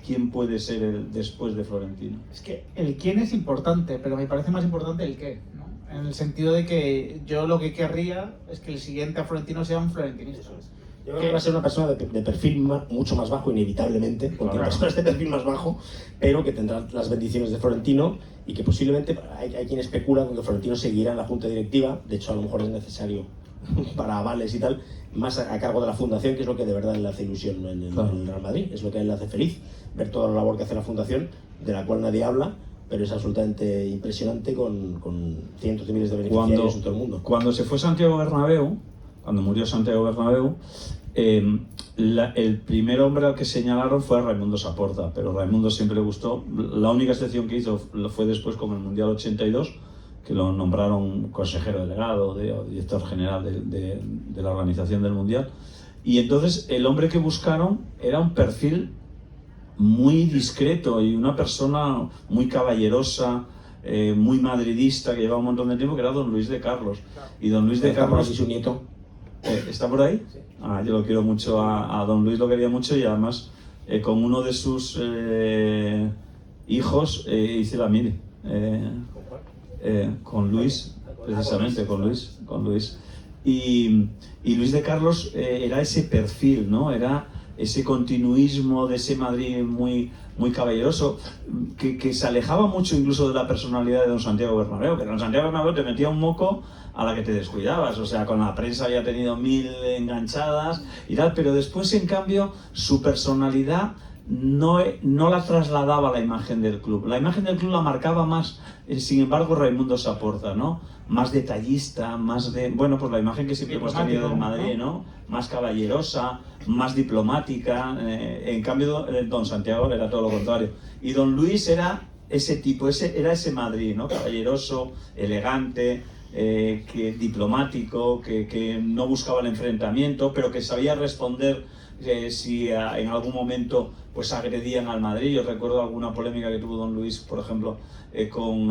quién puede ser el después de Florentino. Es que el quién es importante, pero me parece más importante el qué, ¿no? En el sentido de que yo lo que querría es que el siguiente a Florentino sea un florentinista. Yo creo que va a ser una persona de perfil mucho más bajo, inevitablemente, porque personas de perfil más bajo, pero que tendrá las bendiciones de Florentino y que posiblemente hay quien especula con que Florentino seguirá en la junta directiva. De hecho, a lo mejor es necesario para avales y tal, más a cargo de la fundación, que es lo que de verdad le hace ilusión en el Real Madrid, es lo que a él le hace feliz, ver toda la labor que hace la fundación, de la cual nadie habla, pero es absolutamente impresionante con cientos de miles de beneficiarios en todo el mundo. Cuando se fue Santiago Bernabéu, cuando murió Santiago Bernabéu, el primer hombre al que señalaron fue a Raimundo Saporta, pero Raimundo siempre le gustó. La única excepción que hizo fue después con el Mundial 82, que lo nombraron consejero delegado o director general de la organización del Mundial. Y entonces el hombre que buscaron era un perfil muy discreto y una persona muy caballerosa, muy madridista, que llevaba un montón de tiempo, que era don Luis de Carlos. Y don Luis de Carlos... y su nieto. ¿Está por ahí? Sí. Yo lo quiero mucho, a don Luis lo quería mucho y además con uno de sus hijos hice la mili. Con Luis, precisamente, con Luis. Y Luis de Carlos era ese perfil, ¿no? Era ese continuismo de ese Madrid muy caballeroso, que se alejaba mucho incluso de la personalidad de don Santiago Bernabéu, que don Santiago Bernabéu te metía un moco a la que te descuidabas, o sea, con la prensa había tenido 1000 enganchadas y tal, pero después, en cambio, su personalidad no la trasladaba a la imagen del club. La imagen del club la marcaba más, sin embargo, Raimundo Saporta, ¿no? Más detallista, más de... Bueno, pues la imagen que siempre hemos tenido del Madrid, ¿no? Más caballerosa, más diplomática. En cambio, don Santiago era todo lo contrario. Y don Luis era ese tipo, era ese Madrid, ¿no? Caballeroso, elegante, diplomático, que no buscaba el enfrentamiento, pero que sabía responder si en algún momento pues agredían al Madrid. Yo recuerdo alguna polémica que tuvo don Luis, por ejemplo, con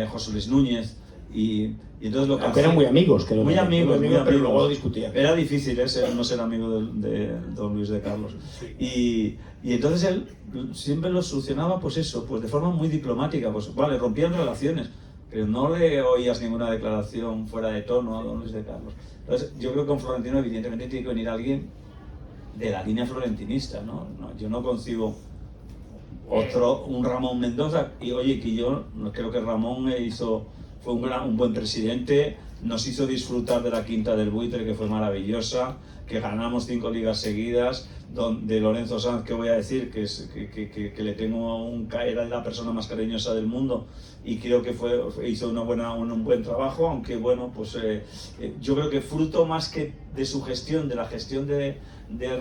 José Luis Núñez, y entonces lo que aunque eran muy amigos, muy amigos, pero luego discutían. Era difícil no ser amigo de don Luis de Carlos. Y entonces él siempre lo solucionaba, pues eso, pues de forma muy diplomática. Pues vale, rompían relaciones, pero no le oías ninguna declaración fuera de tono a don Luis de Carlos. Entonces yo creo que con Florentino evidentemente tiene que venir alguien de la línea florentinista, ¿no? Yo no concibo un Ramón Mendoza, y oye, que yo creo que Ramón fue un buen presidente, nos hizo disfrutar de la Quinta del Buitre, que fue maravillosa, que ganamos 5 ligas seguidas, de Lorenzo Sanz, que voy a decir, que le tengo era la persona más cariñosa del mundo, y creo que hizo un buen trabajo, aunque bueno, pues yo creo que fruto más que de su gestión, de la gestión de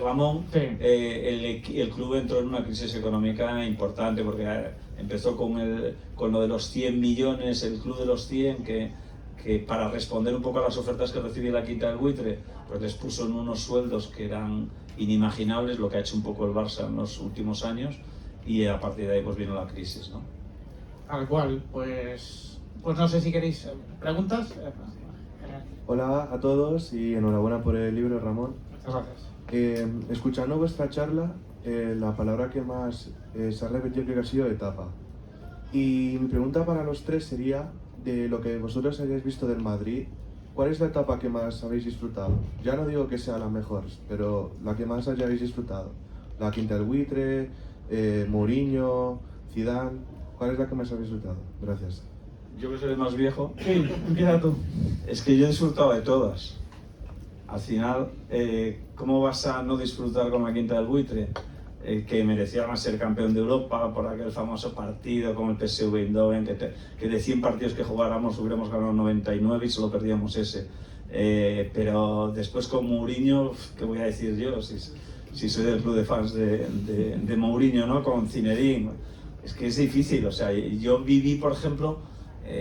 Ramón, sí. El club entró en una crisis económica importante, porque empezó con lo de los 100 millones, el club de los 100, que para responder un poco a las ofertas que recibía la Quinta del Buitre, pues les puso en unos sueldos que eran inimaginables, lo que ha hecho un poco el Barça en los últimos años, y a partir de ahí pues vino la crisis, ¿no? Al cual, pues no sé si queréis preguntas. Hola a todos y enhorabuena por el libro, Ramón. Muchas gracias. Escuchando vuestra charla, la palabra que más se ha repetido creo que ha sido etapa. Y mi pregunta para los tres sería, de lo que vosotros hayáis visto del Madrid, ¿cuál es la etapa que más habéis disfrutado? Ya no digo que sea la mejor, pero la que más hayáis disfrutado. La Quinta del Buitre, Mourinho, Zidane, ¿cuál es la que más has disfrutado? Gracias. Yo que soy el más viejo, Sí, empieza tú. es que yo he disfrutado de todas. Al final, ¿cómo vas a no disfrutar con la Quinta del Buitre? Que merecía más ser campeón de Europa por aquel famoso partido con el PSV Eindhoven, que de 100 partidos que jugáramos hubiéramos ganado 99 y solo perdíamos ese. Pero después con Mourinho, ¿qué voy a decir yo? Si soy del club de fans de Mourinho, ¿no? Con Zinedine. Es que es difícil, o sea, yo viví, por ejemplo,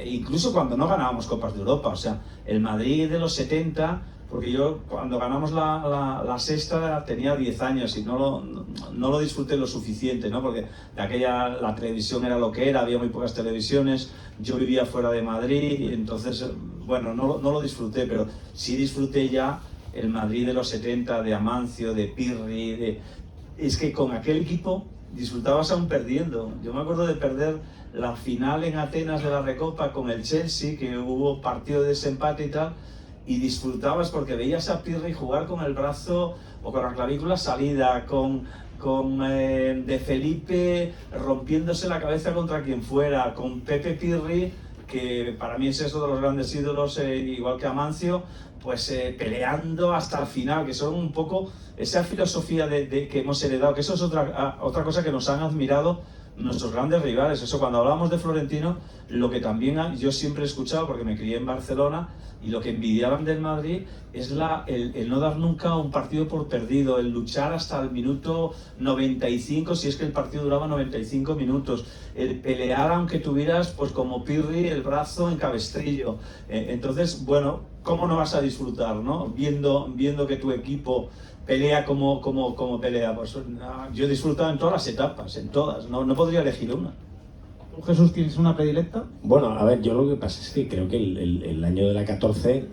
incluso cuando no ganábamos Copas de Europa, o sea, el Madrid de los 70, porque yo cuando ganamos la sexta tenía 10 años y no lo disfruté lo suficiente, ¿no? Porque de aquella la televisión era lo que era, había muy pocas televisiones, yo vivía fuera de Madrid, y entonces, bueno, no lo disfruté, pero sí disfruté ya el Madrid de los 70, de Amancio, de Pirri, es que con aquel equipo disfrutabas aún perdiendo. Yo me acuerdo de perder la final en Atenas de la Recopa con el Chelsea, que hubo partido de desempate y tal, y disfrutabas porque veías a Pirri jugar con el brazo o con la clavícula salida, con De Felipe rompiéndose la cabeza contra quien fuera, con Pepe Pirri, que para mí es eso de los grandes ídolos, igual que Amancio, pues peleando hasta el final, que son un poco esa filosofía que hemos heredado, que eso es otra cosa que nos han admirado nuestros grandes rivales. Eso, cuando hablamos de Florentino, lo que también yo siempre he escuchado, porque me crié en Barcelona, y lo que envidiaban del Madrid es el no dar nunca un partido por perdido, el luchar hasta el minuto 95, si es que el partido duraba 95 minutos, el pelear aunque tuvieras, pues como Pirri, el brazo en cabestrillo. Entonces, bueno, ¿cómo no vas a disfrutar, no? Viendo que tu equipo pelea como pelea. Pues yo he disfrutado en todas las etapas, en todas, no podría elegir una. ¿Tú, Jesús, tienes una predilecta? Bueno, a ver, yo lo que pasa es que creo que el año de la 14,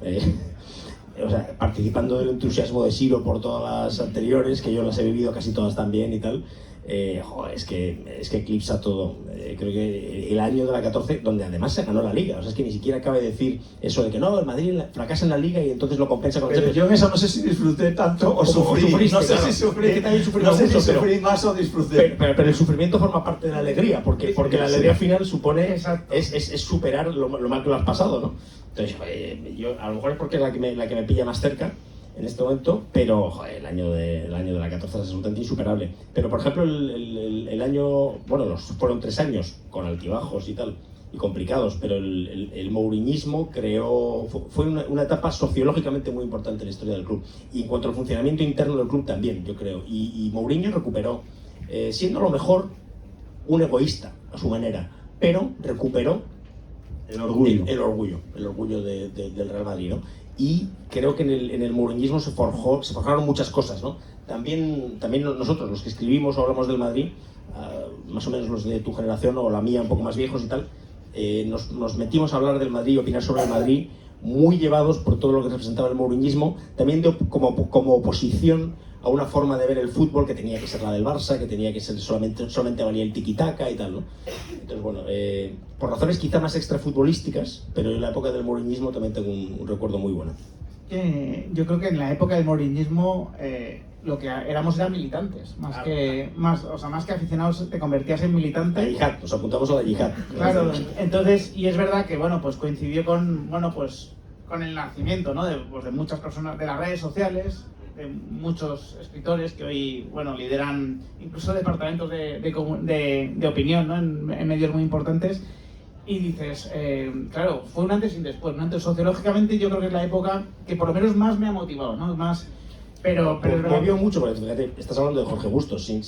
o sea, participando del entusiasmo de Siro por todas las anteriores, que yo las he vivido casi todas también y tal, joder, es que eclipsa todo. Creo que el año de la 14, donde además se ganó la Liga, o sea, es que ni siquiera cabe decir eso de que no, el Madrid fracasa en la Liga y entonces lo compensa con el Pero yo en eso no sé si disfruté tanto o sufrí. Sufriste, no sé claro. si sufrí, Que también sufrí no sé mucho, si pero- sufrí más o disfruté. pero el sufrimiento forma parte de la alegría, porque la alegría final supone Exacto. es superar lo mal que lo has pasado, ¿no? Entonces, yo, a lo mejor es porque es la que me pilla más cerca en este momento, pero joder, el año de la 14 es absolutamente insuperable. Pero, por ejemplo, el año, bueno, fueron 3 años con altibajos y tal, y complicados, pero el mouriñismo fue una etapa sociológicamente muy importante en la historia del club. Y en cuanto al funcionamiento interno del club también, yo creo. Y Mourinho recuperó, siendo a lo mejor un egoísta a su manera, pero recuperó El orgullo. el orgullo del Real Madrid, ¿no? Y creo que en el mouriñismo se forjaron muchas cosas, ¿no? También nosotros, los que escribimos o hablamos del Madrid, más o menos los de tu generación o la mía, un poco más viejos y tal, nos metimos a hablar del Madrid y opinar sobre el Madrid muy llevados por todo lo que representaba el mouriñismo, también como oposición a una forma de ver el fútbol que tenía que ser la del Barça, que tenía que ser solamente valía el tiki-taka y tal, ¿no? Entonces, bueno, por razones quizá más extrafutbolísticas, pero en la época del mouriñismo también tengo un recuerdo muy bueno. Yo creo que en la época del mouriñismo lo que éramos eran militantes, más que aficionados, te convertías en militante. La yihad, nos apuntamos a la yihad. Claro, entonces, y es verdad que, bueno, pues coincidió con el nacimiento, ¿no? de muchas personas, de las redes sociales, de muchos escritores que hoy, bueno, lideran incluso departamentos de opinión, ¿no? en medios muy importantes. Y dices, claro, fue un antes y un después, ¿no? Entonces, sociológicamente yo creo que es la época que por lo menos más me ha motivado, ¿no? Pero es verdad. Movió mucho, porque fíjate, estás hablando de Jorge Bustos, sin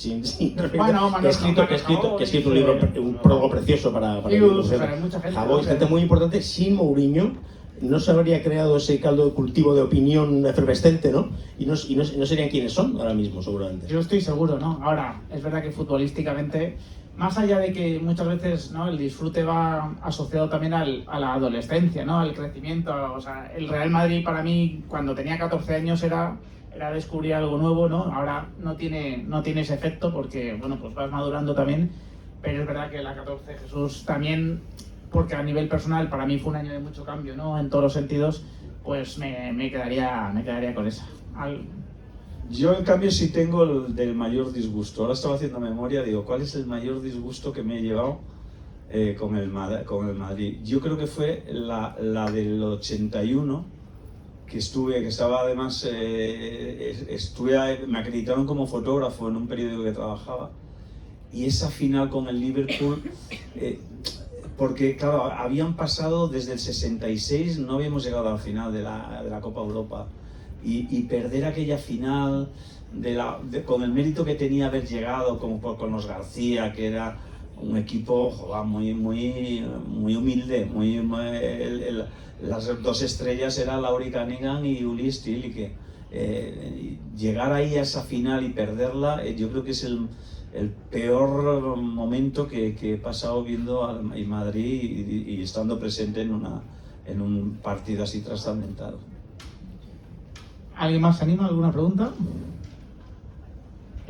Bueno, que ha escrito un libro, un prólogo precioso para o sea, mucha gente, Javois, gente muy importante. Sin Mourinho no se habría creado ese caldo de cultivo de opinión efervescente, ¿no? Y no serían quienes son ahora mismo, seguramente. Yo estoy seguro, ¿no? Ahora, es verdad que futbolísticamente, más allá de que muchas veces, ¿no?, el disfrute va asociado también a la adolescencia, ¿no?, al crecimiento. O sea, el Real Madrid para mí, cuando tenía 14 años, era descubrir algo nuevo, ¿no? Ahora no tiene ese efecto porque, bueno, pues vas madurando también. Pero es verdad que la 14, Jesús, también, porque a nivel personal para mí fue un año de mucho cambio, ¿no?, en todos los sentidos, pues me quedaría con esa. Yo en cambio sí tengo el del mayor disgusto. Ahora estaba haciendo memoria, digo, ¿cuál es el mayor disgusto que me he llevado con el Madrid? Yo creo que fue la del 81, que estaba además, me acreditaron como fotógrafo en un periódico que trabajaba, y esa final con el Liverpool, porque claro, habían pasado desde el 66, no habíamos llegado a la final de la Copa Europa, y perder aquella final con el mérito que tenía haber llegado con los García, que era un equipo muy humilde, las dos estrellas eran Lauri Cunningham y Uli Still, y que llegar ahí a esa final y perderla, yo creo que es el peor momento que he pasado viendo al Madrid y estando presente en un partido así trascendental. ¿Alguien más se anima? ¿Alguna pregunta?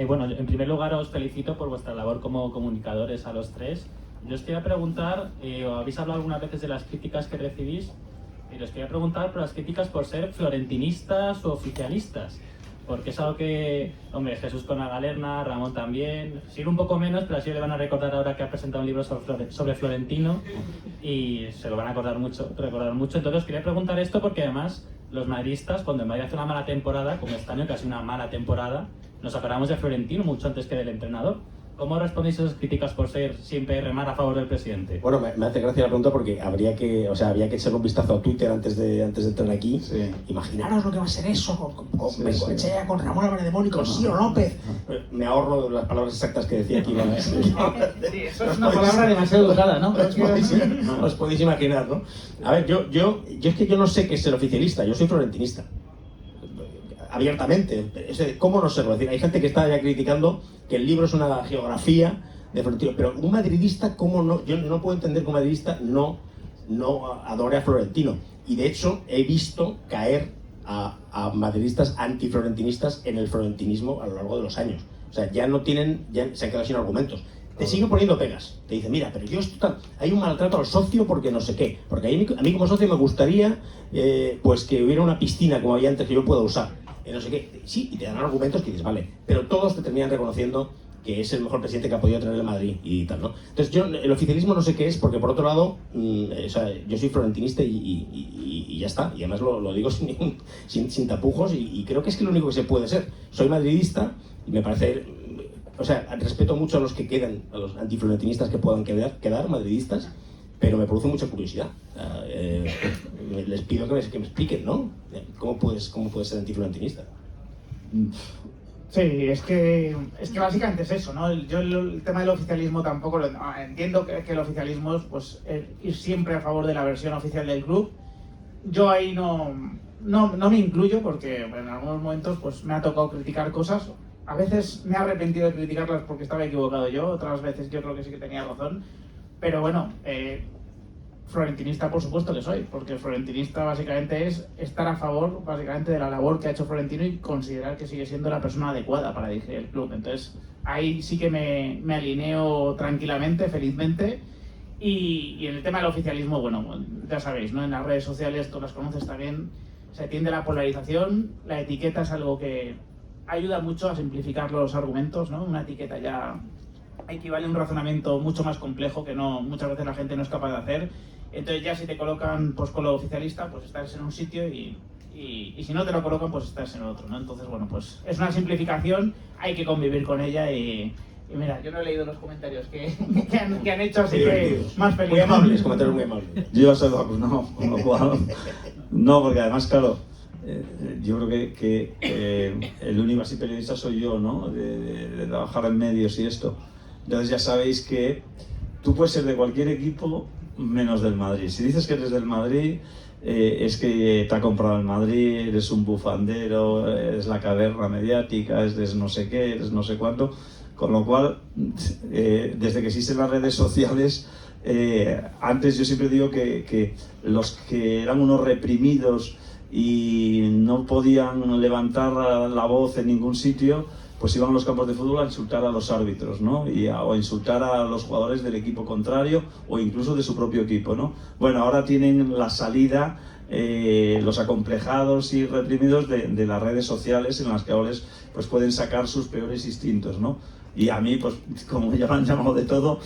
Bueno, en primer lugar os felicito por vuestra labor como comunicadores a los tres. Yo os quería preguntar, habéis hablado algunas veces de las críticas que recibís, y os quería preguntar por las críticas por ser florentinistas o oficialistas, porque es algo que, hombre, Jesús con la Galerna, Ramón también, Sir un poco menos, pero así le van a recordar ahora que ha presentado un libro sobre Florentino y se lo van a recordar mucho. Entonces os quería preguntar esto porque además los madridistas, cuando el Madrid hace una mala temporada, como este año que ha sido una mala temporada, nos acordamos de Florentino mucho antes que del entrenador. ¿Cómo respondéis a esas críticas por ser siempre remar a favor del presidente? Bueno, me hace gracia la pregunta porque había que echar un vistazo a Twitter antes de entrar aquí. Sí. Imaginaros lo que va a ser eso, con Bengoechea, con Ramón Álvarez de con Ciro López. Me ahorro las palabras exactas que decía aquí. Sí, eso es una palabra demasiado educada, ¿no? Os podéis imaginar, ¿no? A ver, yo es que yo no sé qué es ser oficialista, yo soy florentinista. Abiertamente, ¿cómo no serlo? Es decir, hay gente que está ya criticando que el libro es una geografía de Florentino, pero un madridista, ¿cómo no? Yo no puedo entender que un madridista no adore a Florentino, y de hecho he visto caer a madridistas antiflorentinistas en el florentinismo a lo largo de los años. O sea, ya se han quedado sin argumentos. Te siguen poniendo pegas. Te dicen, mira, pero hay un maltrato al socio porque no sé qué. Porque a mí como socio me gustaría pues que hubiera una piscina como había antes que yo pueda usar. No sé qué. Sí, y te dan argumentos que dices, vale. Pero todos te terminan reconociendo que es el mejor presidente que ha podido tener el Madrid y tal, ¿no? Entonces yo, el oficialismo no sé qué es, porque por otro lado, yo soy florentinista y ya está. Y además lo digo sin tapujos y creo que es lo único que se puede ser. Soy madridista y me parece... respeto mucho a los que quedan, a los antiflorentinistas que puedan quedar madridistas, pero me produce mucha curiosidad. Les pido que me expliquen, ¿no? ¿Cómo puedes ser antiflorentinista? Sí, es que básicamente es eso, ¿no? Yo el tema del oficialismo tampoco entiendo que el oficialismo es pues, ir siempre a favor de la versión oficial del club. Yo ahí no me incluyo porque en algunos momentos pues, me ha tocado criticar cosas. A veces me he arrepentido de criticarlas porque estaba equivocado yo, otras veces yo creo que sí que tenía razón. Pero bueno, florentinista por supuesto que soy, porque florentinista básicamente es estar a favor básicamente de la labor que ha hecho Florentino y considerar que sigue siendo la persona adecuada para dirigir el club. Entonces ahí sí que me alineo tranquilamente, felizmente. Y en el tema del oficialismo, bueno, ya sabéis, ¿no? En las redes sociales, tú las conoces también, se tiende a la polarización, la etiqueta es algo que ayuda mucho a simplificar los argumentos, ¿no? Una etiqueta ya equivale a un razonamiento mucho más complejo que muchas veces la gente no es capaz de hacer. Entonces ya si te colocan pues, con lo oficialista, pues estás en un sitio y si no te lo colocan, pues estás en otro, ¿no? Entonces, bueno, pues es una simplificación, hay que convivir con ella y mira, yo no he leído los comentarios que han hecho, así que más feliz. Muy amables, comentarios muy amables. Yo ya soy vacunado, con lo cual... No, porque además, claro, yo creo que el único así periodista soy yo, ¿no? De trabajar en medios y esto. Entonces ya sabéis que tú puedes ser de cualquier equipo menos del Madrid. Si dices que eres del Madrid, es que te ha comprado el Madrid, eres un bufandero, eres la caverna mediática, eres no sé qué, eres no sé cuánto. Con lo cual, desde que existen las redes sociales, antes yo siempre digo que los que eran unos reprimidos y no podían levantar la voz en ningún sitio, pues iban a los campos de fútbol a insultar a los árbitros, ¿no? O a insultar a los jugadores del equipo contrario o incluso de su propio equipo, ¿no? Bueno, ahora tienen la salida los acomplejados y reprimidos de las redes sociales en las que ahora pues pueden sacar sus peores instintos, ¿no? Y a mí, pues, como ya me han llamado de todo,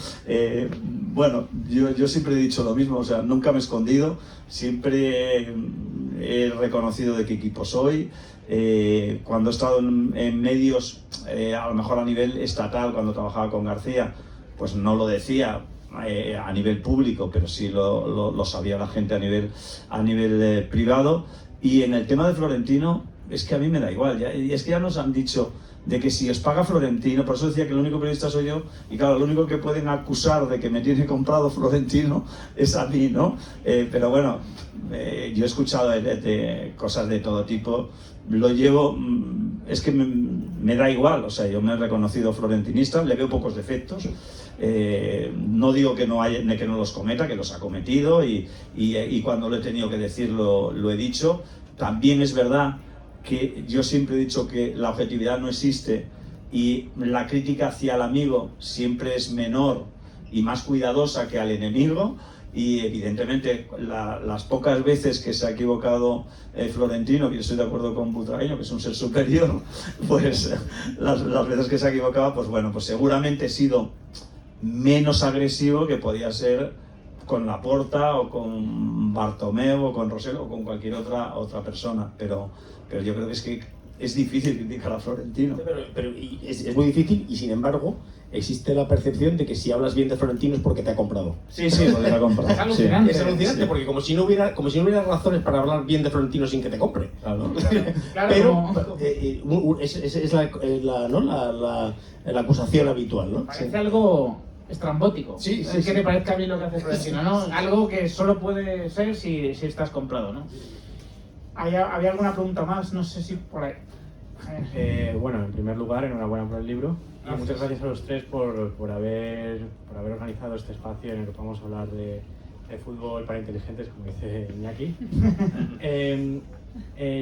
bueno, yo siempre he dicho lo mismo, o sea, nunca me he escondido, siempre he reconocido de qué equipo soy. Cuando he estado en medios, a lo mejor a nivel estatal, cuando trabajaba con García, pues no lo decía a nivel público, pero sí lo sabía la gente a nivel privado. Y en el tema de Florentino, es que a mí me da igual, y es que ya nos han dicho de que si os paga Florentino, por eso decía que el único periodista soy yo, y claro, lo único que pueden acusar de que me tiene comprado Florentino es a mí, ¿no? Pero bueno, yo he escuchado de cosas de todo tipo, lo llevo, es que me da igual, o sea, yo me he reconocido florentinista, le veo pocos defectos, no digo que no los cometa, que los ha cometido, y cuando lo he tenido que decir lo he dicho. También es verdad que yo siempre he dicho que la objetividad no existe y la crítica hacia el amigo siempre es menor y más cuidadosa que al enemigo, y evidentemente las pocas veces que se ha equivocado Florentino, que yo estoy de acuerdo con Butragueño, que es un ser superior, pues las veces que se ha equivocado, pues bueno, pues seguramente he sido menos agresivo que podía ser con Laporta o con Bartomeu o con Rosell o con cualquier otra persona, pero yo creo que es difícil criticar a Florentino. Pero es muy difícil, y sin embargo existe la percepción de que si hablas bien de Florentino es porque te ha comprado. Sí, porque te ha comprado. Es alucinante. Es alucinante, sí. Porque como si no hubiera razones para hablar bien de Florentino sin que te compre. Claro. Claro, pero es la acusación habitual, ¿no? parece Sí. algo estrambótico. Sí, Es sí, que sí. te parezca bien lo que hace Florentino, ¿no? Algo que solo puede ser si estás comprado, ¿no? ¿Había alguna pregunta más? No sé si por ahí. Bueno, en primer lugar, enhorabuena por el libro y Gracias. muchas gracias a los tres por haber organizado este espacio en el que podamos hablar de fútbol para inteligentes, como dice Iñaki.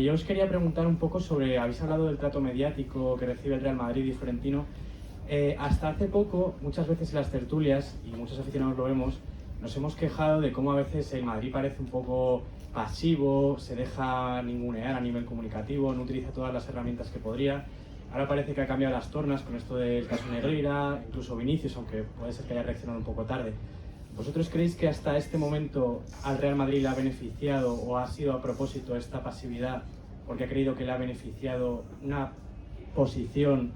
Yo os quería preguntar un poco sobre, habéis hablado del trato mediático que recibe el Real Madrid y Florentino. Hasta hace poco, muchas veces en las tertulias, y muchos aficionados lo vemos, nos hemos quejado de cómo a veces el Madrid parece un poco pasivo, se deja ningunear a nivel comunicativo, no utiliza todas las herramientas que podría. Ahora parece que ha cambiado las tornas con esto del caso Negreira, incluso Vinicius, aunque puede ser que haya reaccionado un poco tarde. ¿Vosotros creéis que hasta este momento al Real Madrid le ha beneficiado o ha sido a propósito esta pasividad porque ha creído que le ha beneficiado una posición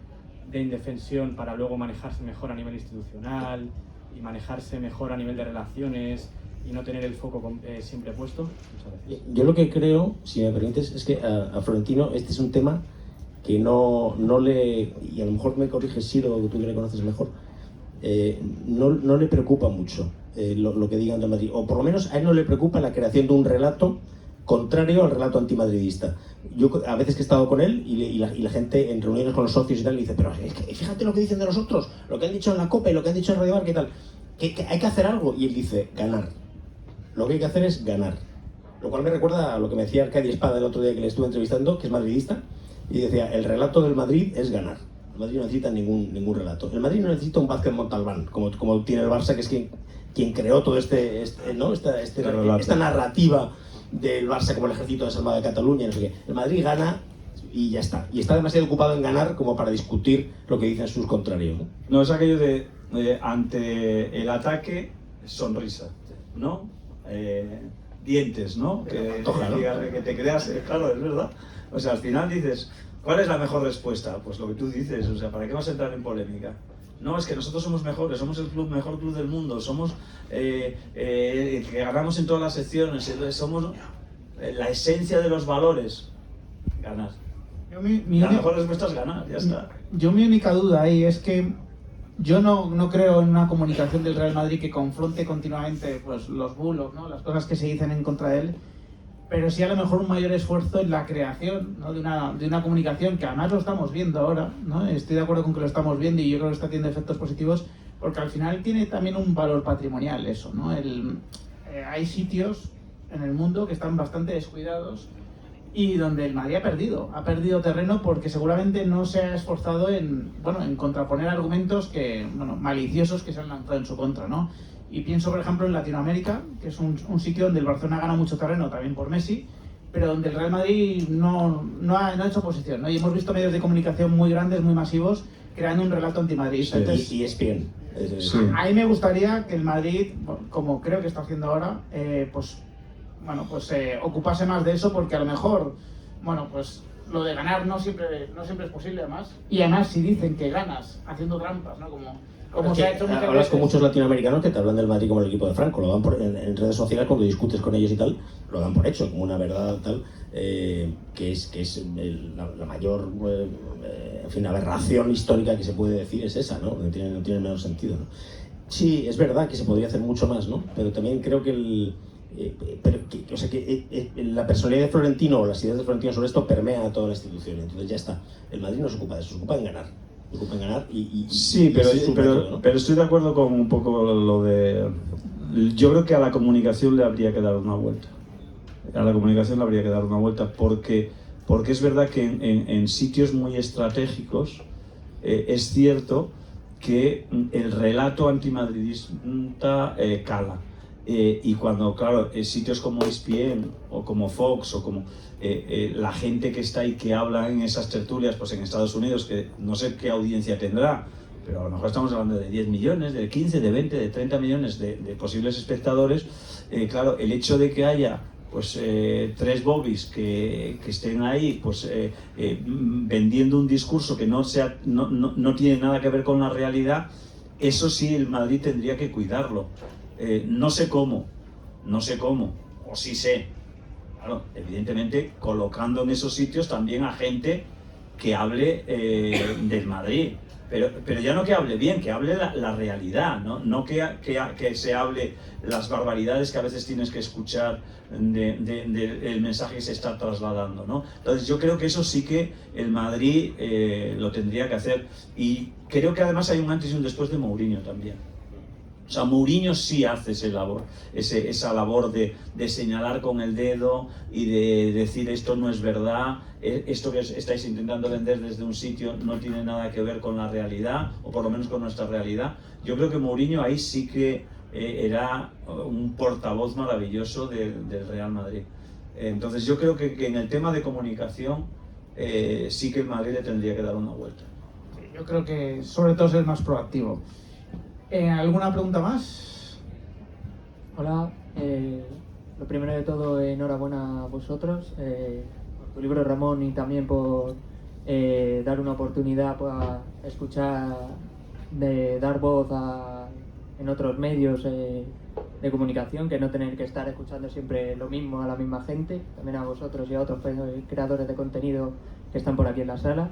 de indefensión para luego manejarse mejor a nivel institucional y manejarse mejor a nivel de relaciones y no tener el foco siempre puesto? Muchas gracias. Yo lo que creo, si me permites, es que a Florentino este es un tema que no le, y a lo mejor me corriges Siro, tú que le conoces mejor, no le preocupa mucho lo que digan de Madrid, o por lo menos a él no le preocupa la creación de un relato contrario al relato antimadridista. Yo a veces que he estado con él y la gente en reuniones con los socios y tal, le dice, pero es que fíjate lo que dicen de nosotros, lo que han dicho en la COPE, lo que han dicho en Radio Marca y tal, que hay que hacer algo, y él dice, ganar. Lo que hay que hacer es ganar. Lo cual me recuerda a lo que me decía Arcadi Espada el otro día que le estuve entrevistando, que es madridista, y decía, el relato del Madrid es ganar. El Madrid no necesita ningún relato. El Madrid no necesita un Vázquez Montalbán, como tiene el Barça, que es quien creó todo esta narrativa del Barça como el ejército de salvado de Cataluña, no sé qué. El Madrid gana y ya está. Y está demasiado ocupado en ganar como para discutir lo que dicen sus contrarios, ¿no? No, es aquello de ante el ataque, sonrisa, ¿no? Dientes, ¿no? Que te creas, claro, es verdad. O sea, al final dices, ¿cuál es la mejor respuesta? Pues lo que tú dices, o sea, ¿para qué vas a entrar en polémica? No, es que nosotros somos mejores, somos el mejor club del mundo, somos que ganamos en todas las secciones, somos la esencia de los valores. Ganar. La mejor respuesta es ganar, ya está. Yo mi única duda ahí es que yo no creo en una comunicación del Real Madrid que confronte continuamente pues, los bulos, ¿no? Las cosas que se dicen en contra de él, pero sí a lo mejor un mayor esfuerzo en la creación, ¿no? de una comunicación que además lo estamos viendo ahora, ¿no? Estoy de acuerdo con que lo estamos viendo y yo creo que está teniendo efectos positivos porque al final tiene también un valor patrimonial eso, ¿no? Hay sitios en el mundo que están bastante descuidados y donde el Madrid ha perdido terreno porque seguramente no se ha esforzado en contraponer argumentos maliciosos que se han lanzado en su contra, ¿no? Y pienso, por ejemplo, en Latinoamérica, que es un sitio donde el Barcelona gana mucho terreno, también por Messi, pero donde el Real Madrid no ha hecho oposición, ¿no? Y hemos visto medios de comunicación muy grandes, muy masivos, creando un relato antimadridista. Sí. Entonces, Y ESPN. Sí. a mí me gustaría que el Madrid, como creo que está haciendo ahora, ocupase más de eso, porque a lo mejor, lo de ganar no siempre es posible, además. Y además, si dicen que ganas haciendo trampas, ¿no? Como se ha hecho muchas hablas veces. con muchos latinoamericanos que te hablan del Madrid como el equipo de Franco, lo dan en redes sociales cuando discutes con ellos y tal, lo dan por hecho, como una verdad tal, que es la mayor aberración histórica que se puede decir es esa, ¿no? No tiene el menor sentido, ¿no? Sí, es verdad que se podría hacer mucho más, ¿no? Pero también creo que la personalidad de Florentino o las ideas de Florentino sobre esto permea a toda la institución. Entonces ya está. El Madrid no se ocupa de eso, se ocupa en ganar. Sí, pero estoy de acuerdo con un poco lo de... Yo creo que a la comunicación le habría que dar una vuelta. Porque es verdad que en sitios muy estratégicos es cierto que el relato antimadridista cala. Y cuando, claro, sitios como ESPN o como Fox o como la gente que está ahí que habla en esas tertulias, pues en Estados Unidos, que no sé qué audiencia tendrá, pero a lo mejor estamos hablando de 10 millones, de 15, de 20, de 30 millones de posibles espectadores. Claro, el hecho de que haya pues 3 bobbies que estén ahí pues vendiendo un discurso que no tiene nada que ver con la realidad, eso sí el Madrid tendría que cuidarlo. No sé cómo, o sí sé, claro, evidentemente colocando en esos sitios también a gente que hable del Madrid, pero ya no que hable bien, que hable la realidad, no que se hable las barbaridades que a veces tienes que escuchar del mensaje que se está trasladando, ¿no? Entonces yo creo que eso sí que el Madrid lo tendría que hacer, y creo que además hay un antes y un después de Mourinho también. O sea, Mourinho sí hace esa labor de señalar con el dedo y de decir esto no es verdad, esto que estáis intentando vender desde un sitio no tiene nada que ver con la realidad, o por lo menos con nuestra realidad. Yo creo que Mourinho ahí sí que era un portavoz maravilloso del Real Madrid. Entonces yo creo que en el tema de comunicación sí que el Madrid le tendría que dar una vuelta. Yo creo que sobre todo es el más proactivo. ¿Alguna pregunta más? Hola, lo primero de todo, enhorabuena a vosotros por tu libro, Ramón, y también por dar una oportunidad para escuchar, de dar voz en otros medios de comunicación, que no tener que estar escuchando siempre lo mismo a la misma gente. También a vosotros y a otros creadores de contenido que están por aquí en la sala.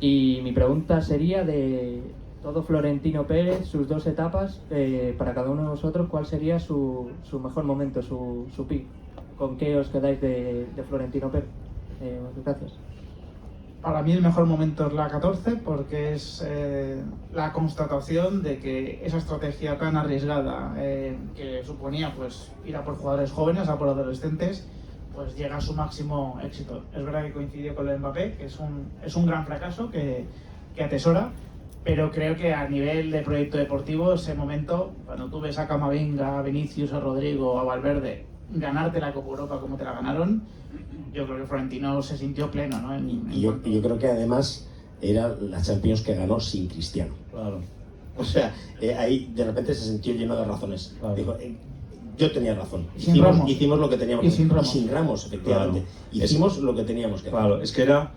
Y mi pregunta sería de todo Florentino Pérez, sus 2 etapas, para cada uno de vosotros, ¿cuál sería su mejor momento, su pick? ¿Con qué os quedáis de Florentino Pérez? Gracias. Para mí el mejor momento es la 14, porque es la constatación de que esa estrategia tan arriesgada que suponía pues ir a por jugadores jóvenes, a por adolescentes, pues llega a su máximo éxito. Es verdad que coincidió con el Mbappé, que es un gran fracaso que atesora, pero creo que a nivel de proyecto deportivo, ese momento, cuando tú ves a Camavinga, a Vinicius, a Rodrigo, a Valverde, ganarte la Copa Europa como te la ganaron, yo creo que Florentino se sintió pleno, ¿no? Y yo creo que además era la Champions que ganó sin Cristiano. Claro. O sea, ahí de repente se sintió lleno de razones. Claro. Dijo, yo tenía razón. Sin Ramos. Hicimos lo que teníamos Y sin que hacer. Ramos. Y sin Ramos, efectivamente. Claro. Hicimos lo que teníamos que hacer. Claro, es que era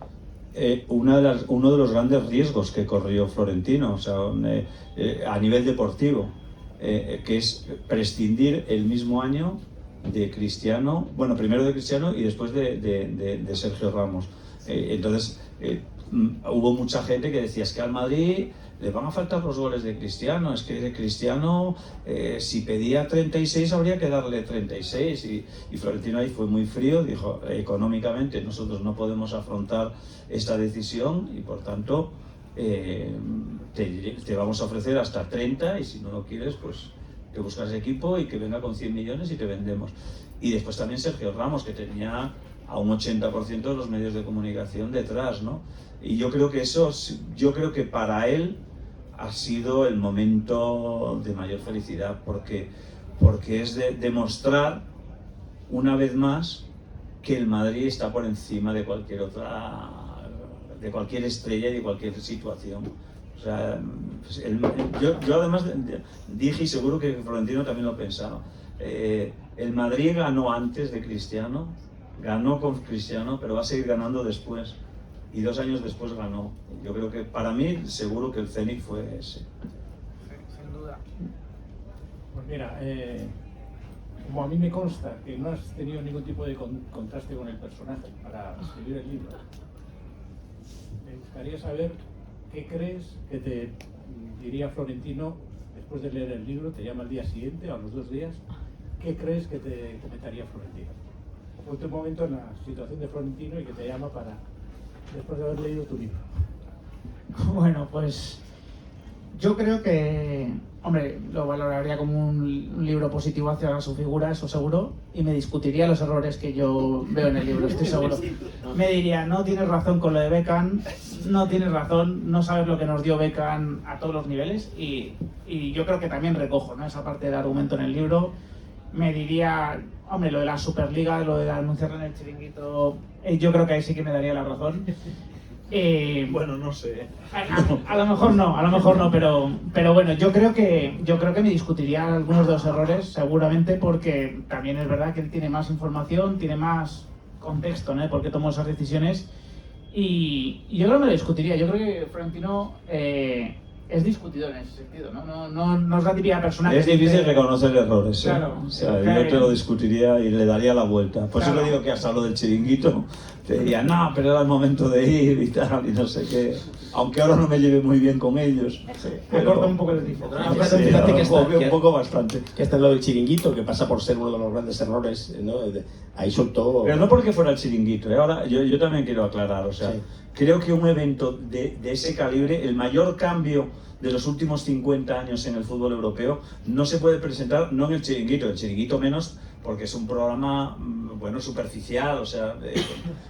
uno de los grandes riesgos que corrió Florentino, o sea, a nivel deportivo, que es prescindir el mismo año de Cristiano, bueno, primero de Cristiano y después de Sergio Ramos. Entonces, hubo mucha gente que decía, es que al Madrid le van a faltar los goles de Cristiano, es que de Cristiano, si pedía 36 habría que darle 36, y Florentino ahí fue muy frío, dijo, económicamente nosotros no podemos afrontar esta decisión y por tanto te vamos a ofrecer hasta 30 y si no lo quieres, pues que buscas equipo y que venga con 100 millones y te vendemos. Y después también Sergio Ramos, que tenía a un 80% de los medios de comunicación detrás, ¿no? Y yo creo que para él ha sido el momento de mayor felicidad, porque es de demostrar una vez más que el Madrid está por encima de cualquier otra, de cualquier estrella y de cualquier situación. O sea, pues yo además dije, y seguro que Florentino también lo pensaba, el Madrid ganó antes de Cristiano, ganó con Cristiano, pero va a seguir ganando después. Y 2 años después ganó. Yo creo que para mí seguro que el Zenit fue ese. Sin duda. Pues mira, como a mí me consta que no has tenido ningún tipo de contraste con el personaje para escribir el libro, me gustaría saber qué crees que te diría Florentino después de leer el libro, te llama al día siguiente o a los 2 días, ¿qué crees que te comentaría Florentino? Ponte un momento en la situación de Florentino y que te llama para, después de haber leído tu libro. Bueno, pues yo creo que, hombre, lo valoraría como un libro positivo hacia su figura, eso seguro, y me discutiría los errores que yo veo en el libro, estoy seguro. Me diría, no tienes razón con lo de Beckham, no tienes razón, no sabes lo que nos dio Beckham a todos los niveles, y yo creo que también recojo, ¿no?, esa parte del argumento en el libro. Me diría, hombre, lo de la Superliga, lo de anunciarlo en el Chiringuito, yo creo que ahí sí que me daría la razón. Bueno, no sé. A lo mejor no, pero bueno, yo creo que me discutiría algunos de los errores, seguramente, porque también es verdad que él tiene más información, tiene más contexto, ¿no?, por qué tomó esas decisiones, y yo creo que me lo discutiría. Yo creo que Florentino es discutidor en ese sentido, no es la típica persona que Es difícil dice, reconocer errores, ¿eh? Claro, o sea, yo te lo discutiría y le daría la vuelta. Por eso le digo que hasta lo del Chiringuito te diría, no, pero era el momento de ir y tal, y no sé qué. Aunque ahora no me lleve muy bien con ellos. me corta un poco el tifo. Fíjate un poco bastante. Que está en lo del Chiringuito, que pasa por ser uno de los grandes errores, ¿no? Ahí soltó... Pero no porque fuera el Chiringuito, ¿eh? Ahora yo también quiero aclarar, o sea, Sí. creo que un evento de ese calibre, el mayor cambio de los últimos 50 años en el fútbol europeo, no se puede presentar, no en el Chiringuito menos, porque es un programa, bueno, superficial, o sea,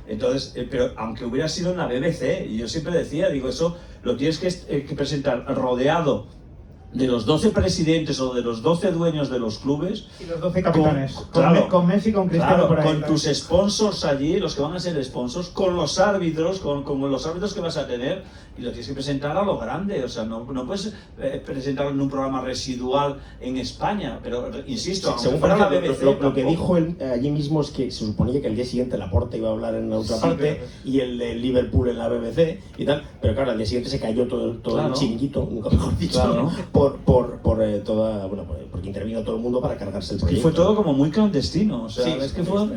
entonces, pero aunque hubiera sido en la BBC, y yo siempre decía, digo, eso lo tienes que presentar rodeado de los 12 presidentes o de los 12 dueños de los clubes. Y los 12 capitanes, Claro, con Messi y con Cristiano, claro, por ahí. con tus sponsors allí, los que van a ser sponsors, con los árbitros, con los árbitros que vas a tener, y lo tienes que presentar a lo grande. O sea, no puedes presentarlo en un programa residual en España, pero insisto, aunque según fuera la parece, BBC, lo que tampoco. dijo él allí mismo es que se suponía que el día siguiente Laporta iba a hablar en la otra parte y el de Liverpool en la BBC y tal, pero claro, al día siguiente se cayó todo Claro. el chiringuito, nunca mejor dicho, Claro. porque intervino todo el mundo para cargarse el Y proyecto. fue todo como muy clandestino, o sea, Sí, es que sí, fue... sí.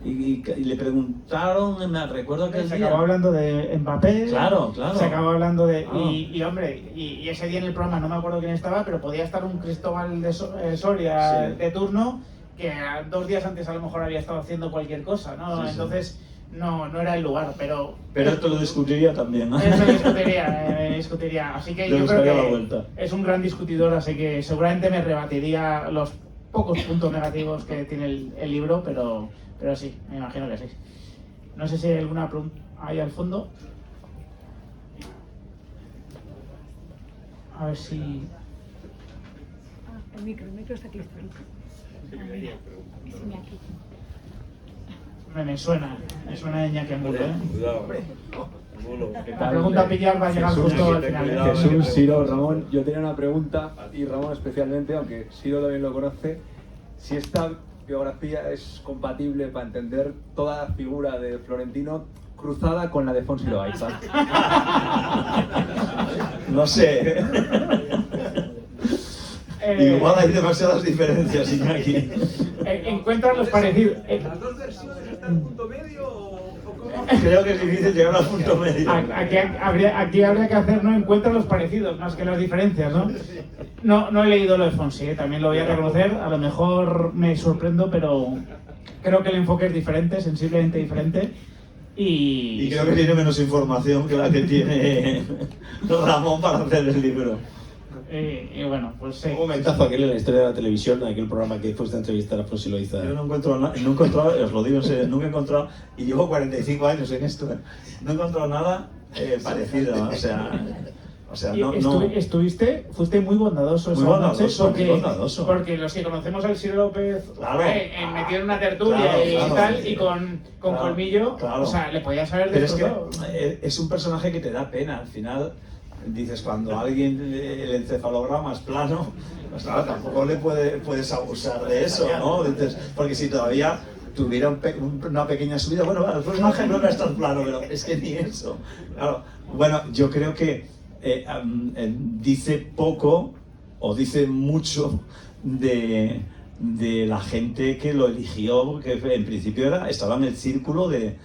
Y le preguntaron, me recuerdo aquel Se día... acabó hablando de Mbappé. Claro. Se acabó hablando de... Claro. Y hombre, y ese día en el programa no me acuerdo quién estaba, pero podía estar un Cristóbal de Soria Sí. de turno, que 2 días antes a lo mejor había estado haciendo cualquier cosa, ¿no? Sí, sí. Entonces, no era el lugar, pero... Pero esto lo discutiría también, ¿no? Eso discutiría. Así que Le yo creo buscaría la que vuelta. es un gran discutidor, así que seguramente me rebatiría los pocos puntos negativos que tiene el libro, pero sí, me imagino que sí. No sé si hay alguna pregunta ahí al fondo. A ver si... El micro está aquí. Me suena de Iñaki Angulo, ¿eh? Cuidado. La pregunta a pillar va a llegar justo al final. ¿eh? Jesús, Siro, Ramón, yo tenía una pregunta, y Ramón especialmente, aunque Siro también lo conoce, si esta biografía es compatible para entender toda la figura de Florentino cruzada con la de Fonsi Loaiza. No sé. Igual hay demasiadas diferencias, Iñaki. Encuentran los parecidos. ¿Las dos versiones están en punto medio o cómo? Creo que es difícil llegar al punto medio. Aquí habría que hacer, ¿no? Encuentran los parecidos más que las diferencias, ¿no? No he leído lo de Fonsi, también lo voy a reconocer. A lo mejor me sorprendo, pero creo que el enfoque es diferente, sensiblemente diferente. Y creo que tiene menos información que la que tiene Ramón para hacer el libro. Y bueno, pues sí. Un momentazo aquel en la historia de la televisión, aquel programa que fuiste a entrevistar a Fonsi Loaiza. Yo no he encontrado, os lo digo en serio, nunca he encontrado, y llevo 45 años en esto, no he encontrado nada parecido, o sea, O sea, Y no... fuiste muy bondadoso Muy esa bondadoso, noche porque, muy bondadoso. porque los que conocemos al Ciro López Claro. metido en una tertulia Claro, y claro. tal, y con Claro, colmillo, claro. o sea, le podías haber Pero es que destrozado. es un personaje que te da pena. Al final, dices, cuando alguien, el encefalograma es plano, pues claro, tampoco le puedes abusar de eso, ¿no? Dices, porque si todavía tuviera una pequeña subida, bueno, el personaje no va a estar plano, pero es que ni eso. Claro. Bueno, yo creo que dice poco o dice mucho de la gente que lo eligió, que en principio estaba en el círculo de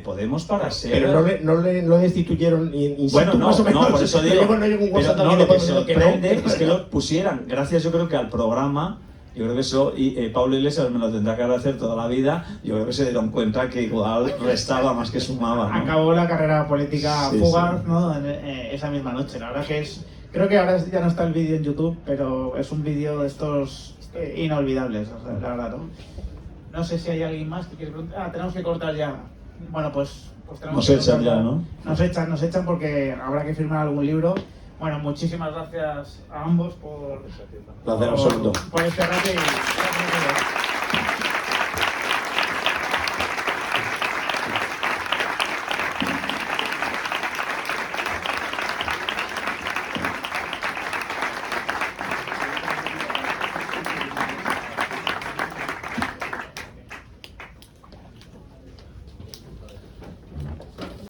Podemos para ser... Pero no destituyeron, Bueno, no, más o menos. no, por eso digo, No llegó un pero WhatsApp no, también lo de que Podemos que no. sorprende es que lo pusieran, gracias yo creo que al programa, yo creo que eso, y Pablo Iglesias me lo tendrá que agradecer toda la vida, yo creo que se dieron cuenta que igual restaba más que sumaba, ¿no? Acabó la carrera política Sí, fugaz, sí. ¿no? Esa misma noche. La verdad que creo que ahora ya no está el vídeo en YouTube, pero es un vídeo de estos inolvidables, o sea, la verdad, ¿no? No sé si hay alguien más que quiere preguntar. Tenemos que cortar ya. Bueno, pues tenemos Nos que echan cortar ya, ¿no? Nos echan porque habrá que firmar algún libro. Bueno, muchísimas gracias a ambos por Placer absoluto. por este rato y gracias a todos.